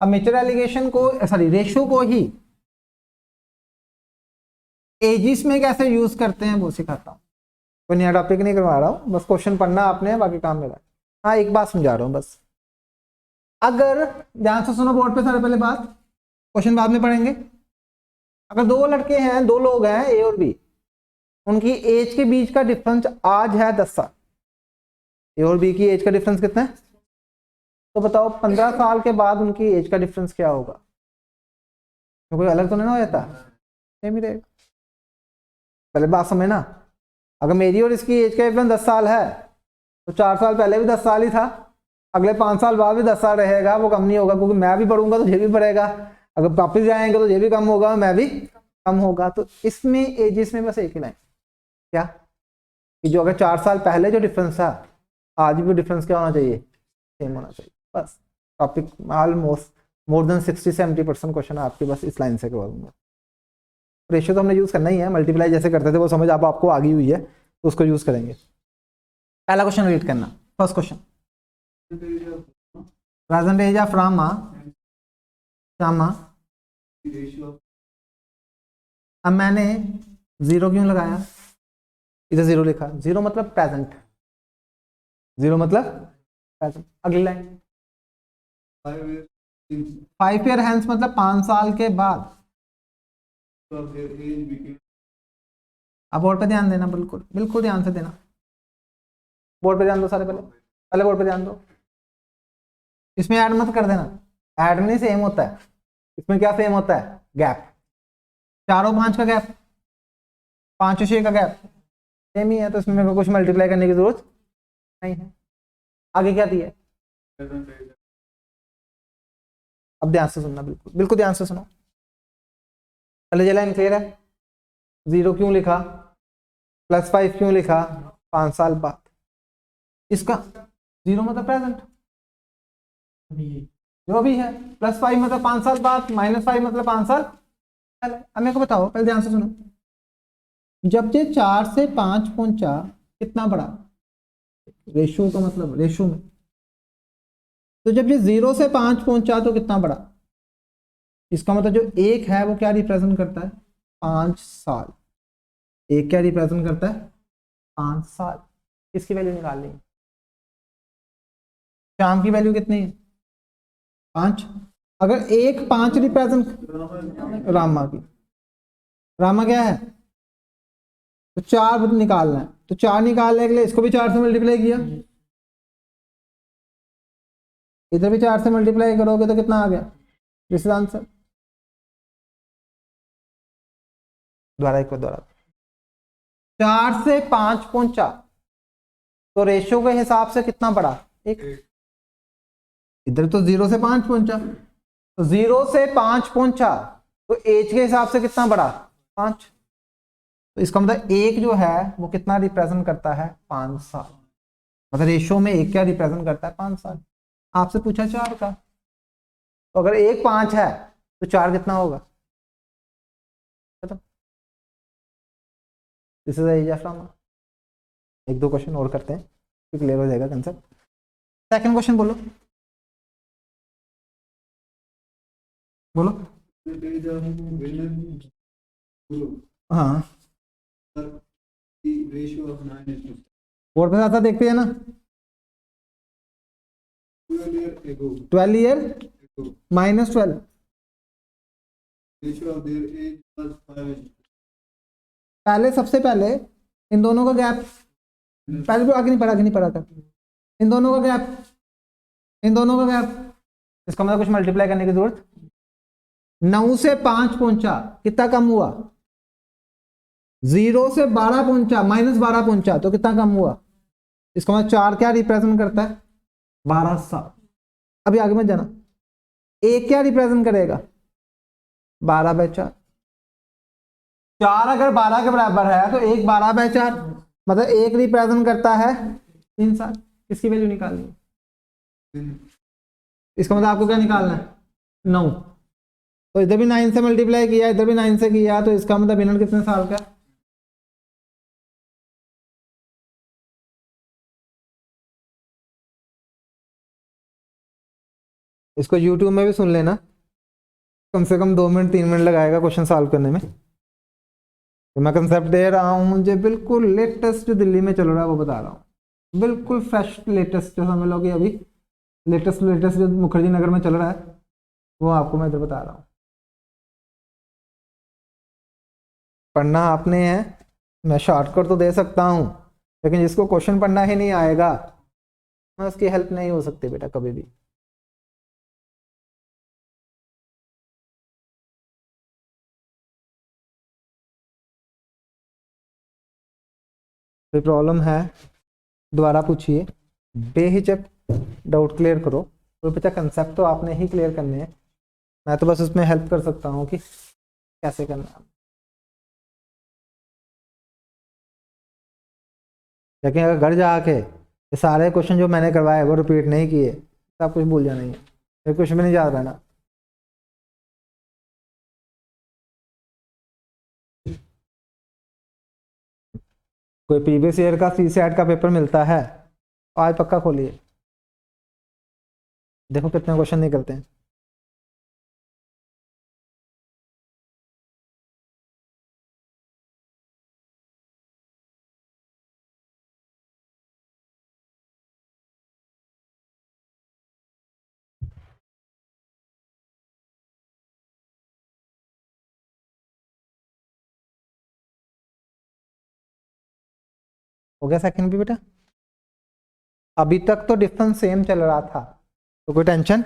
अब मिक्सचर एलिगेशन को, सॉरी, रेशियो को ही एजिस में कैसे यूज करते हैं वो सिखाता हूँ। कोई नया टॉपिक नहीं करवा रहा हूँ, बस क्वेश्चन पढ़ना आपने, बाकी काम मेरा। हाँ, एक बात समझा रहा हूँ बस। अगर ध्यान से सुनो बोर्ड पे सारे, पहले बात, क्वेश्चन बाद में पढ़ेंगे। अगर दो लड़के हैं, दो लोग हैं, ए और बी, उनकी एज के बीच का डिफरेंस आज है 10 साल। ए और बी की एज का डिफरेंस कितना है? तो बताओ 15 साल के बाद उनकी एज का डिफरेंस क्या होगा? तो कोई अलग तो नहीं ना हो जाता, सेम ही रहेगा। पहले बात समझना, अगर मेरी और इसकी एज का डिफरेंस 10 साल है तो 4 साल पहले भी 10 साल ही था, अगले 5 साल बाद भी 10 साल रहेगा, वो कम नहीं होगा, क्योंकि मैं भी पढ़ूंगा तो ये भी बढ़ेगा, अगर वापिस जाएंगे तो ये भी कम होगा, मैं भी कम होगा। तो इसमें एजिस में बस एक ही लाइन, क्या कि जो अगर 4 साल पहले जो डिफरेंस था, आज भी डिफरेंस क्या होना चाहिए? सेम होना चाहिए। बस topic almost more than 60-70% question आपके बस इस लाइन से कवर होंगे। रेशियो तो हमने यूज करना ही है, मल्टीप्लाई जैसे करते थे वो समझ आप आपको आ गई हुई है, तो उसको यूज करेंगे। पहला क्वेश्चन रीड करना, first question, present age of Rama Shyama. अब मैंने 0 क्यों लगाया? इधर 0 लिखा, 0 मतलब प्रेजेंट, 0 मतलब प्रेजेंट। अगली लाइन, 5 ईयर हैंस मतलब 5 साल के बाद। अब बोर्ड पे ध्यान देना, बिल्कुल बिल्कुल ध्यान से देना, बोर्ड पे ध्यान दो सारे, पहले पहले बोर्ड पे ध्यान दो। इसमें ऐड मत कर देना, ऐड में नहीं सेम होता है, इसमें क्या सेम होता है? गैप। 4 और 5 का गैप, 5 और 6 का गैप सेम ही है, तो इसमें मेरे को कुछ मल्टीप्लाई करने की जरूरत नहीं है। आगे क्या दिया? अब ध्यान से सुनना, बिल्कुल बिल्कुल ध्यान से सुनो। पहले ये लाइन क्लियर है? 0 क्यों लिखा, +5 क्यों लिखा? 5 साल बाद। इसका 0 मतलब प्रेजेंट, जो भी है, +5 मतलब 5 साल बाद, -5 मतलब 5 साल पहले। अब मेरे को बताओ, पहले ध्यान से सुनो, जब ये 4 से 5 पहुंचा, कितना बड़ा? रेशियो का मतलब रेशियो में, तो जब ये 0 से 5 पहुंचा तो कितना बड़ा? इसका मतलब जो 1 है वो क्या रिप्रेजेंट करता है? 5 साल। 1 क्या रिप्रेजेंट करता है? 5 साल। इसकी वैल्यू निकाल लेंगे। शाम की वैल्यू कितनी है? 5। अगर 1 5 रिप्रेजेंट, रामा की, रामा क्या है? तो 4 निकालना है, तो 4 निकालने के लिए इसको भी 4 से मल्टीप्लाई किया, इधर भी 4 से मल्टीप्लाई करोगे तो कितना आ गया? This is answer. दोबारा एक बार दोबारा, 4 से 5 पहुंचा तो रेशियो के हिसाब से कितना बड़ा? 1। इधर तो 0 से 5 पहुंचा, तो 0 से 5 पहुंचा तो एज के हिसाब से कितना बड़ा? 5। तो इसका मतलब 1 जो है वो कितना रिप्रेजेंट करता है? 5 साल। मतलब रेशियो में 1 क्या रिप्रेजेंट करता है? 5 साल। आपसे पूछा 4 का, तो अगर 1 5 है तो 4 कितना होगा? This is age of Rama. एक दो क्वेश्चन और करते हैं तो क्लियर हो जाएगा कंसेप्ट। सेकंड क्वेश्चन बोलो, बोलो। हाँ, बोर्ड पे आता देखते हैं ना, 12 ईयर -12, पहले सबसे पहले इन दोनों का गैप, पहले भी आगे नहीं पढ़ा था, इन दोनों का गैप, इन दोनों का गैप, इसका मतलब कुछ मल्टीप्लाई करने की जरूरत। 9 से 5 पहुंचा, कितना कम हुआ? 0 से 12 पहुंचा, -12 पहुंचा तो कितना कम हुआ? इसका मतलब 4 क्या रिप्रेजेंट करता है? 12 साल। अभी आगे मत जाना, 1 क्या रिप्रेजेंट करेगा? 12/4। 4 अगर 12 के बराबर है तो 1 12/4, मतलब एक रिप्रेजेंट करता है 3 साल। इसकी वैल्यू निकालनी है। इसका मतलब आपको क्या निकालना है? 9। तो इधर भी 9 से मल्टीप्लाई किया, इधर भी 9 से किया, तो इसका मतलब इनर कितने साल का? इसको YouTube में भी सुन लेना, कम से कम 2 मिनट 3 मिनट लगाएगा क्वेश्चन सॉल्व करने में। तो मैं कंसेप्ट दे रहा हूँ, मुझे बिल्कुल लेटेस्ट जो दिल्ली में चल रहा है वो बता रहा हूँ, बिल्कुल फ्रेश लेटेस्ट, जो समझ लो कि अभी लेटेस्ट जो मुखर्जी नगर में चल रहा है वो आपको मैं इधर बता रहा हूँ। पढ़ना आपने है, मैं शॉर्टकट तो दे सकता हूँ, लेकिन जिसको क्वेश्चन पढ़ना ही नहीं आएगा उसकी हेल्प नहीं हो सकती बेटा कभी भी। कोई प्रॉब्लम है दोबारा पूछिए, बेहिचक डाउट क्लियर करो। कोई बच्चा कंसेप्ट तो आपने ही क्लियर करने हैं, मैं तो बस उसमें हेल्प कर सकता हूँ कि कैसे करना है। लेकिन अगर घर जाके ये सारे क्वेश्चन जो मैंने करवाए वो रिपीट नहीं किए, सब कुछ भूल जाना है, फिर कुछ भी नहीं याद रहना। कोई प्रीवियस ईयर का CSAT का पेपर मिलता है, आज पक्का खोलिए, देखो कितने क्वेश्चन निकलते हैं। हो गया सेकंड भी बेटा? अभी तक तो डिफरेंस सेम चल रहा था, तो कोई टेंशन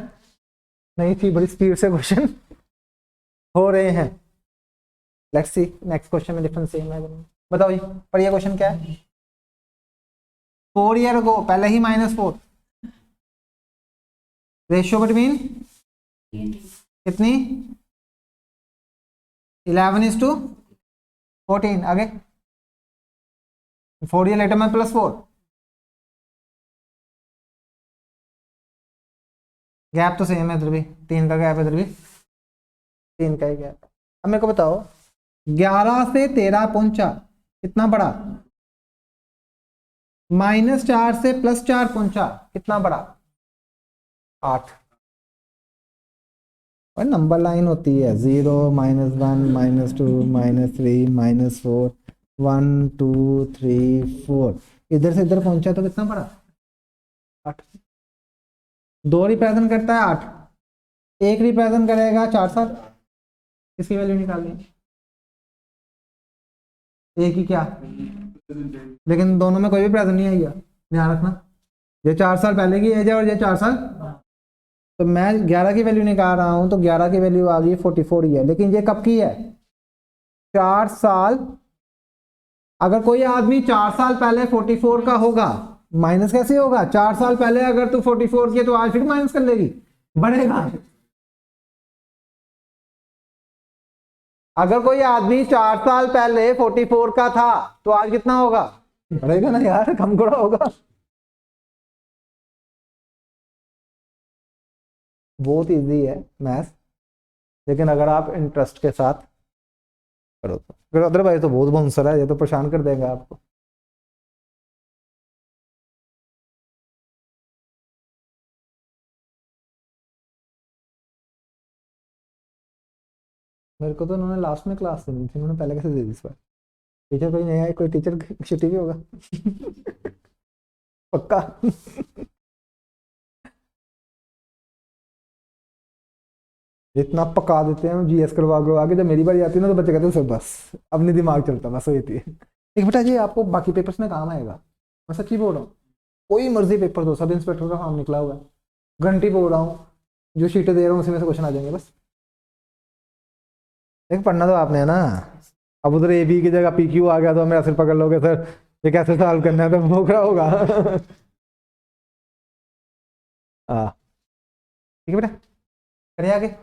नहीं थी, बड़ी स्पीड से क्वेश्चन हो रहे हैं। लेट्स सी नेक्स्ट क्वेश्चन में डिफरेंस सेम है। बताओ जी, पढ़िए क्वेश्चन क्या है। 4 ईयर अगो, पहले ही -4, रेशियो बिटवीन कितनी? 11:14। आगे 4 ईयर लेटर में +4, गैप तो सेम है इधर भी, 3 का गैप है, इधर भी 3 का ही गैप। अब मेरे को बताओ 11 से 13 पहुंचा, कितना बड़ा? -4 से +4 पहुंचा, कितना बड़ा? 8। और नंबर लाइन होती है 0 -1 -2 -3 -4 1 2 3 4, इधर से इधर पहुंचा तो कितना बड़ा? 8। 2 रिप्रेजेंट करता है 8, 1 रिप्रेजेंट करेगा 4 साल। इसकी वैल्यू निकालनी है, एक ही क्या, लेकिन दोनों में कोई भी प्रेजेंट नहीं आएगा, ध्यान रखना। ये 4 साल पहले की एज है और ये 4 साल, तो मैं 11 की वैल्यू निकाल रहा हूं, तो 11 की वैल्यू आ गई 44 ही है, लेकिन ये कब की है? 4 साल। अगर कोई आदमी 4 साल पहले 44 का होगा, माइनस कैसे होगा? 4 साल पहले अगर तू 44 की तो आज फिर माइनस कर लेगी, बढ़ेगा। अगर कोई आदमी 4 साल पहले 44 का था तो आज कितना होगा? बढ़ेगा ना यार, कम थोड़ा होगा। बहुत इजी है मैथ्स, लेकिन अगर आप इंटरेस्ट के साथ करो तो, अगर अदरवाइज तो बहुत बंसर है, ये तो परेशान कर देगा आपको। मेरे को तो उन्होंने लास्ट में क्लास देनी थी, उन्होंने पहले कैसे दे दी इस बार? टीचर कोई नहीं आया, कोई टीचर छुट्टी भी होगा पक्का इतना पका देते हैं GS करवा करवा के, जब मेरी बारी आती है ना तो बच्चे कहते हैं सर बस अब नहीं दिमाग चलता, बस वही थी। एक बेटा जी आपको बाकी पेपर्स में काम आएगा, मैं सच्ची बोल रहा हूँ, कोई मर्जी पेपर दो, सब इंस्पेक्टर का काम निकला हुआ है, गारंटी बोल रहा हूँ, जो शीटें दे रहा हूँ उसी में से क्वेश्चन आ जाएंगे बस। एक पढ़ना तो आपने है ना, अब उधर AB की जगह PQ आ गया तो मेरा सिर पकड़ लोगे सर ये कैसे सॉल्व करना है, तो भोगरा होगा हाँ ठीक है बेटा, करिए आगे।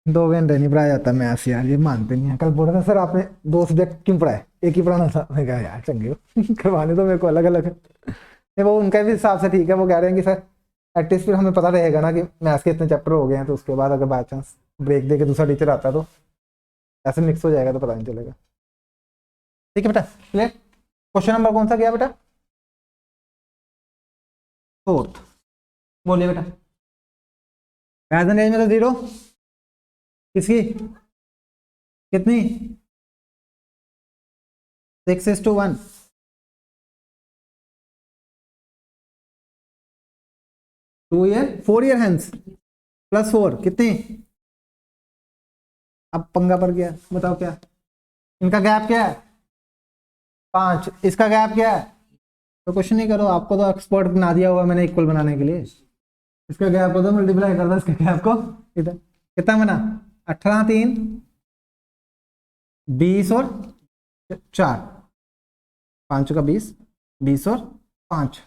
2 घंटे नहीं पढ़ाया जाता मैथ्स यार, ये मानते नहीं है। कल बोल रहा था सर आपने 2 सब्जेक्ट क्यों पढ़ाए, एक ही पढ़ाना था। मैं कहा यार चंगे हो करवाने तो मेरे को अलग अलग है। नहीं वो उनका भी हिसाब से ठीक है, वो कह रहे हैं कि सर एटलीस्ट फिर हमें पता रहेगा ना कि मैथ्स के इतने चैप्टर हो गए हैं, तो उसके बाद अगर बाई चांस ब्रेक दे के दूसरा टीचर आता है तो ऐसे मिक्स हो जाएगा तो पता नहीं चलेगा। ठीक है बेटा, क्लियर। क्वेश्चन नंबर कौन सा गया बेटा? 4th। बोलिए बेटा। प्रेजेंट एज में तो 0, किसकी कितनी? 6:1। 2 ईयर 4 ईयर हैंस +4 कितनी? अब पंगा पड़ गया, बताओ क्या इनका गैप क्या है? 5। इसका गैप क्या है? तो क्वेश्चन नहीं करो, आपको तो एक्सपर्ट बना दिया हुआ मैंने इक्वल बनाने के लिए। इसका गैप को तो मल्टीप्लाई कर दो इसके गैप को, इधर कितना बना? 18 3 20 और 4, 5 का 20, 20 और 5।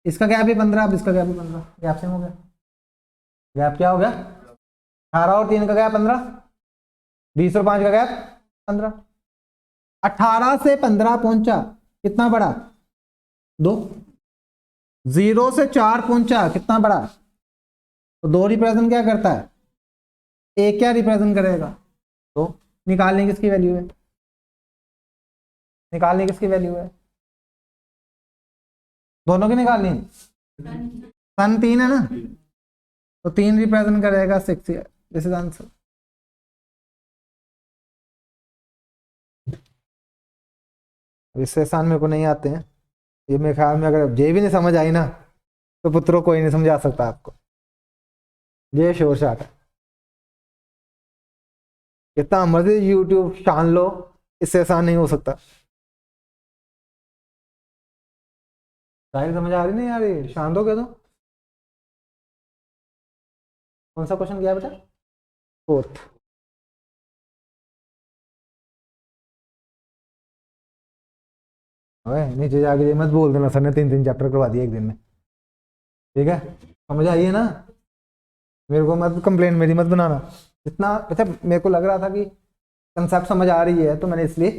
इसका गैप भी 15, अब इसका गैप भी 15, गैप सेम हो गया। गैप क्या हो गया? 18 और 3 का गैप 15, 20 और 5 का गैप 15। 18 से 15 पहुंचा, कितना बड़ा? 2। 0 से 4 पहुंचा, कितना बड़ा? तो 2 रिप्रेजेंट क्या करता है? 1 क्या रिप्रेजेंट करेगा? तो निकालने किसकी वैल्यू है? निकालने किसकी वैल्यू है? दोनों की निकालनी है। सन 3 है ना, तो 3 रिप्रेजेंट करेगा 6। This is answer. इससे आसान मेरे को नहीं आते हैं ये, मेरे ख्याल में अगर ये भी नहीं समझ आई ना तो पुत्रों कोई नहीं समझा सकता आपको। ये शोर शाट है, कितना मर्जी यूट्यूब छान लो, इससे आसान नहीं हो सकता। साहिल समझ आ रही नहीं यार, ये शांत हो गया तो। कौन सा क्वेश्चन किया बेटा? 4th। नीचे जाके ये मत बोल देना सर ने 3 चैप्टर करवा दिए एक दिन में, ठीक है? समझ आइए ना, मेरे को मत कंप्लेंट मेरी मत बनाना। जितना अच्छा मेरे को लग रहा था कि कंसेप्ट समझ आ रही है तो मैंने इसलिए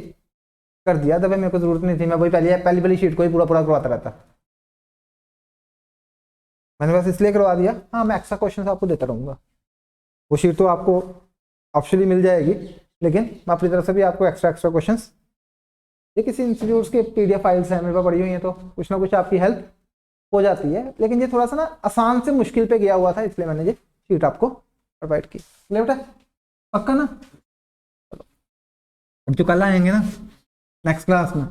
कर दिया, तब मेरे को जरूरत नहीं थी, मैं वही पहली शीट को ही पूरा पूरा करवाता रहता। मैंने बस इसलिए करवा दिया। हाँ मैं एक्स्ट्रा क्वेश्चन आपको देता रहूँगा, वो शीट तो आपको ऑप्शनली मिल जाएगी, लेकिन मैं अपनी तरफ से भी आपको एक्स्ट्रा क्वेश्चन, ये किसी इंस्टीट्यूट्स के PDF फाइल्स हैं मेरे पास पड़ी हुई हैं, तो कुछ ना कुछ आपकी हेल्प हो जाती है। लेकिन ये थोड़ा सा ना आसान से मुश्किल पे गया हुआ था, इसलिए मैंने ये शीट आपको प्रोवाइड की। ले बेटा, पक्का ना? अब जो कल आएंगे ना नेक्स्ट क्लास में,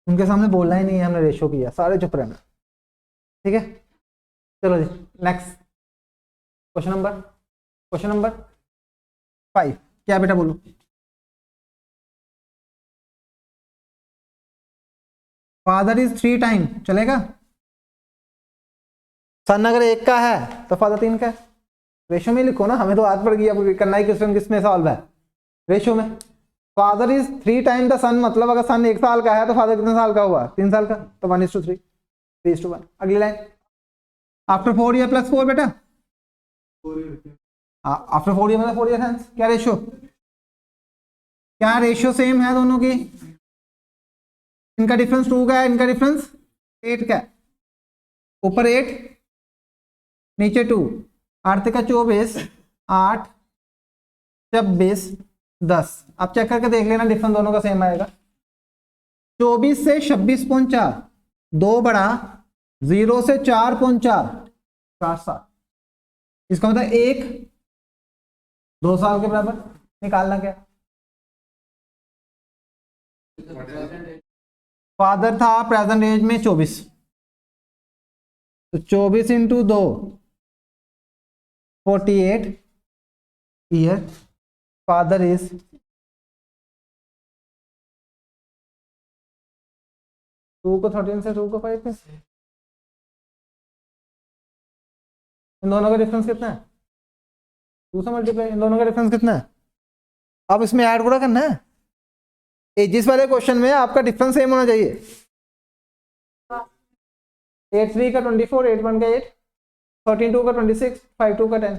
उनके सामने बोलना ही नहीं है हमने रेशो किया, सारे चुप रहना, ठीक है? चलो जी नेक्स्ट क्वेश्चन नंबर 5। क्या बेटा बोलो? फादर इज 3 टाइम, चलेगा? सन अगर 1 का है तो फादर 3 का है। रेशो में लिखो ना, हमें तो आदत पड़ गई अब करना ही क्वेश्चन किस में सॉल्व है, रेशो में। फादर इज 3 टाइम द सन, मतलब अगर सन 1 साल का है तो फादर कितने साल का हुआ? 3 साल का, तो 1:3, 3:1। अगली लाइन, आफ्टर 4 ईयर +4 बेटा, 4 ईयर। आफ्टर 4 ईयर मतलब 4 ईयर है। क्या रेशो? क्या रेशियो सेम है दोनों की? इनका डिफरेंस 2 का है, इनका डिफरेंस 8 का है। ऊपर 8 नीचे 2, 8 का 24, 8 26 10। आप चेक करके देख लेना, डिफरेंस दोनों का सेम आएगा। 24 से 26 पहुंचा, 2 बढ़ा, 0 से 4 पहुंचा, 4 साल। इसका मतलब 1 2 साल के बराबर। निकालना क्या? फादर था प्रेजेंट एज में 24, तो 24 इंटू 2 48 ईयर। फादर इज 2 को 13 से 2 को 5 में, इन दोनों का डिफरेंस कितना है? 2 से मल्टीप्लाई, इन दोनों का डिफरेंस कितना है? अब इसमें ऐड पूरा करना है। एजिस वाले क्वेश्चन में आपका डिफरेंस सेम होना चाहिए। 8 3 का 24, 8 1 का 8, 13 2 का 26, 5 2 का 10।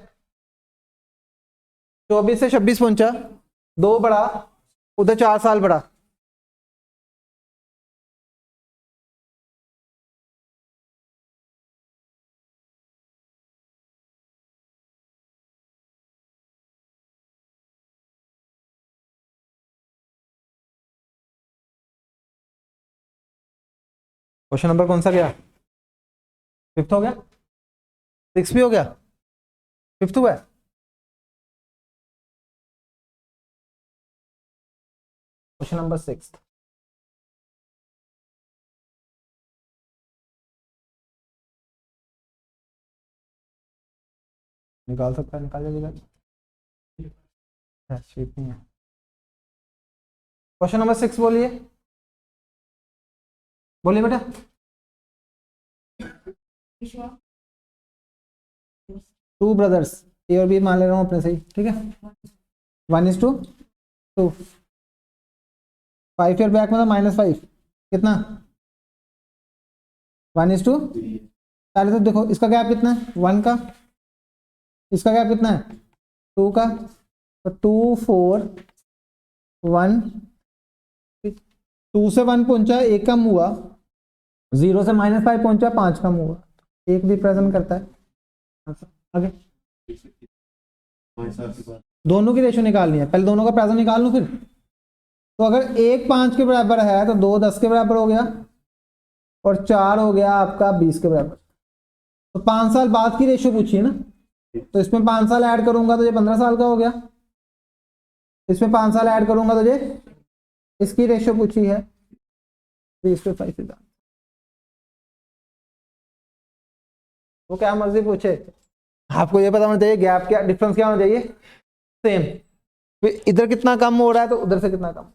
24 से 26 पहुंचा, 2 बढ़ा, उधर 4 साल बढ़ा, क्वेश्चन नंबर कौन सा गया? 5th हो गया, 6 भी हो गया, 5th हुआ है। क्वेश्चन नंबर 6, निकाल सकता है, निकाल लीजिएगा, शीट नहीं है। क्वेश्चन नंबर 6 बोलिए, बोलिए बेटा। 2 ब्रदर्स, ए और बी मान ले रहा हूँ अपने से ही, ठीक है। 1:2, 5 ईयर बैक मतलब -5 कितना? 1:2। पहले तो देखो इसका गैप कितना है, 1 का, इसका गैप कितना है, 2 का, तो 2 4 1, 2 से 1 पहुंचा, 1 कम हुआ, 0 से -5 पहुंचा, 5 कम हुआ, 1 भी प्रेजेंट करता है। आगे दोनों की रेशो निकालनी है, पहले दोनों का प्रेजेंट निकाल लूं फिर। तो अगर 1 5 के बराबर है तो 2 10 के बराबर हो गया, और 4 हो गया आपका 20 के बराबर। तो 5 साल बाद की रेशो पूछिए ना, तो इसमें 5 साल ऐड करूंगा तो ये 15 साल का हो गया, इसमें 5 साल ऐड करूंगा तो ये, इसकी रेशो पूछी है 3:5। वो क्या मर्जी पूछे, आपको ये पता होना चाहिए गैप क्या, डिफरेंस क्या होना चाहिए, सेम। इधर कितना कम हो रहा है तो उधर से कितना कम।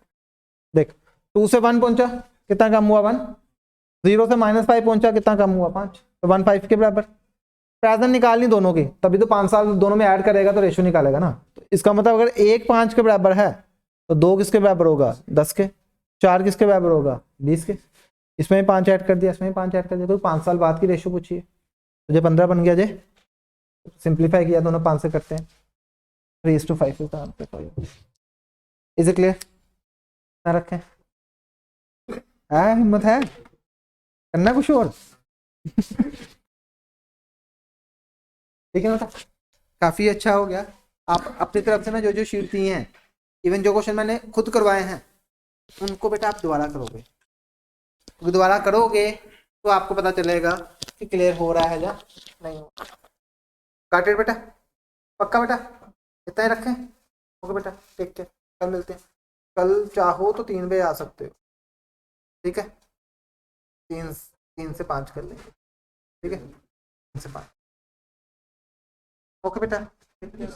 देख 2 से 1 पहुंचा, कितना कम हुआ 1, 0 से -5 पहुंचा, कितना कम हुआ 5, तो 1 5 के बराबर। प्रेजेंट निकालनी दोनों की, तभी तो 5 साल दोनों में ऐड करेगा तो रेशो निकालेगा ना। तो इसका मतलब अगर 1 5 के बराबर है तो 2 किसके बराबर होगा, 10 के, 4 किसके बराबर होगा, 20 के। इसमें 5 ऐड कर दिया, इसमें 5 ऐड कर दिया, तो 5 साल बाद की रेशो पूछिए, तो जो 15 बन गया, जे सिंप्लीफाई किया, दोनों 5 से करते हैं, 3:5 इसका आंसर। Is it clear? ना रखें, हिम्मत है करना कुछ और। ठीक है बेटा, काफी अच्छा हो गया। आप अपनी तरफ से ना जो जो शीट दी हैं, इवन जो क्वेश्चन मैंने खुद करवाए हैं, उनको बेटा आप दोबारा करोगे, क्योंकि दोबारा करोगे तो आपको पता चलेगा कि क्लियर हो रहा है या नहीं हो रहा। काटेड बेटा, पक्का बेटा, इतना ही रखें। ओके बेटा, टेक केयर, कल मिलते हैं। कल चाहो तो 3 बजे आ सकते हो, ठीक है, 3 से 5 कर लेंगे, ठीक है, 3 से 5। ओके बेटा, अगर एक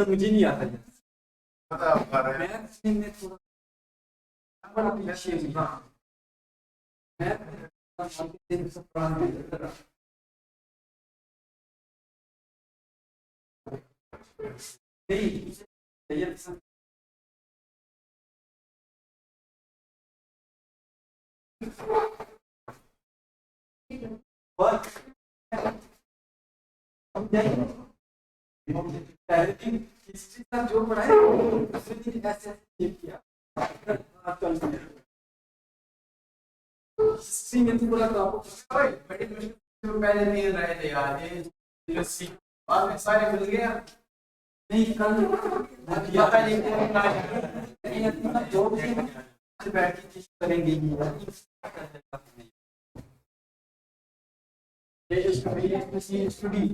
मुझे नहीं आता हिस्ट्री का जो पढ़ाया दूसरे दिन ऐसे किया हिस्ट्री में थोड़ा तो आपको पहले नहीं रहे थे यार, ये बाद में सारे मिल गया नहीं कल जो भी बैठ के करेंगे ये स्टडी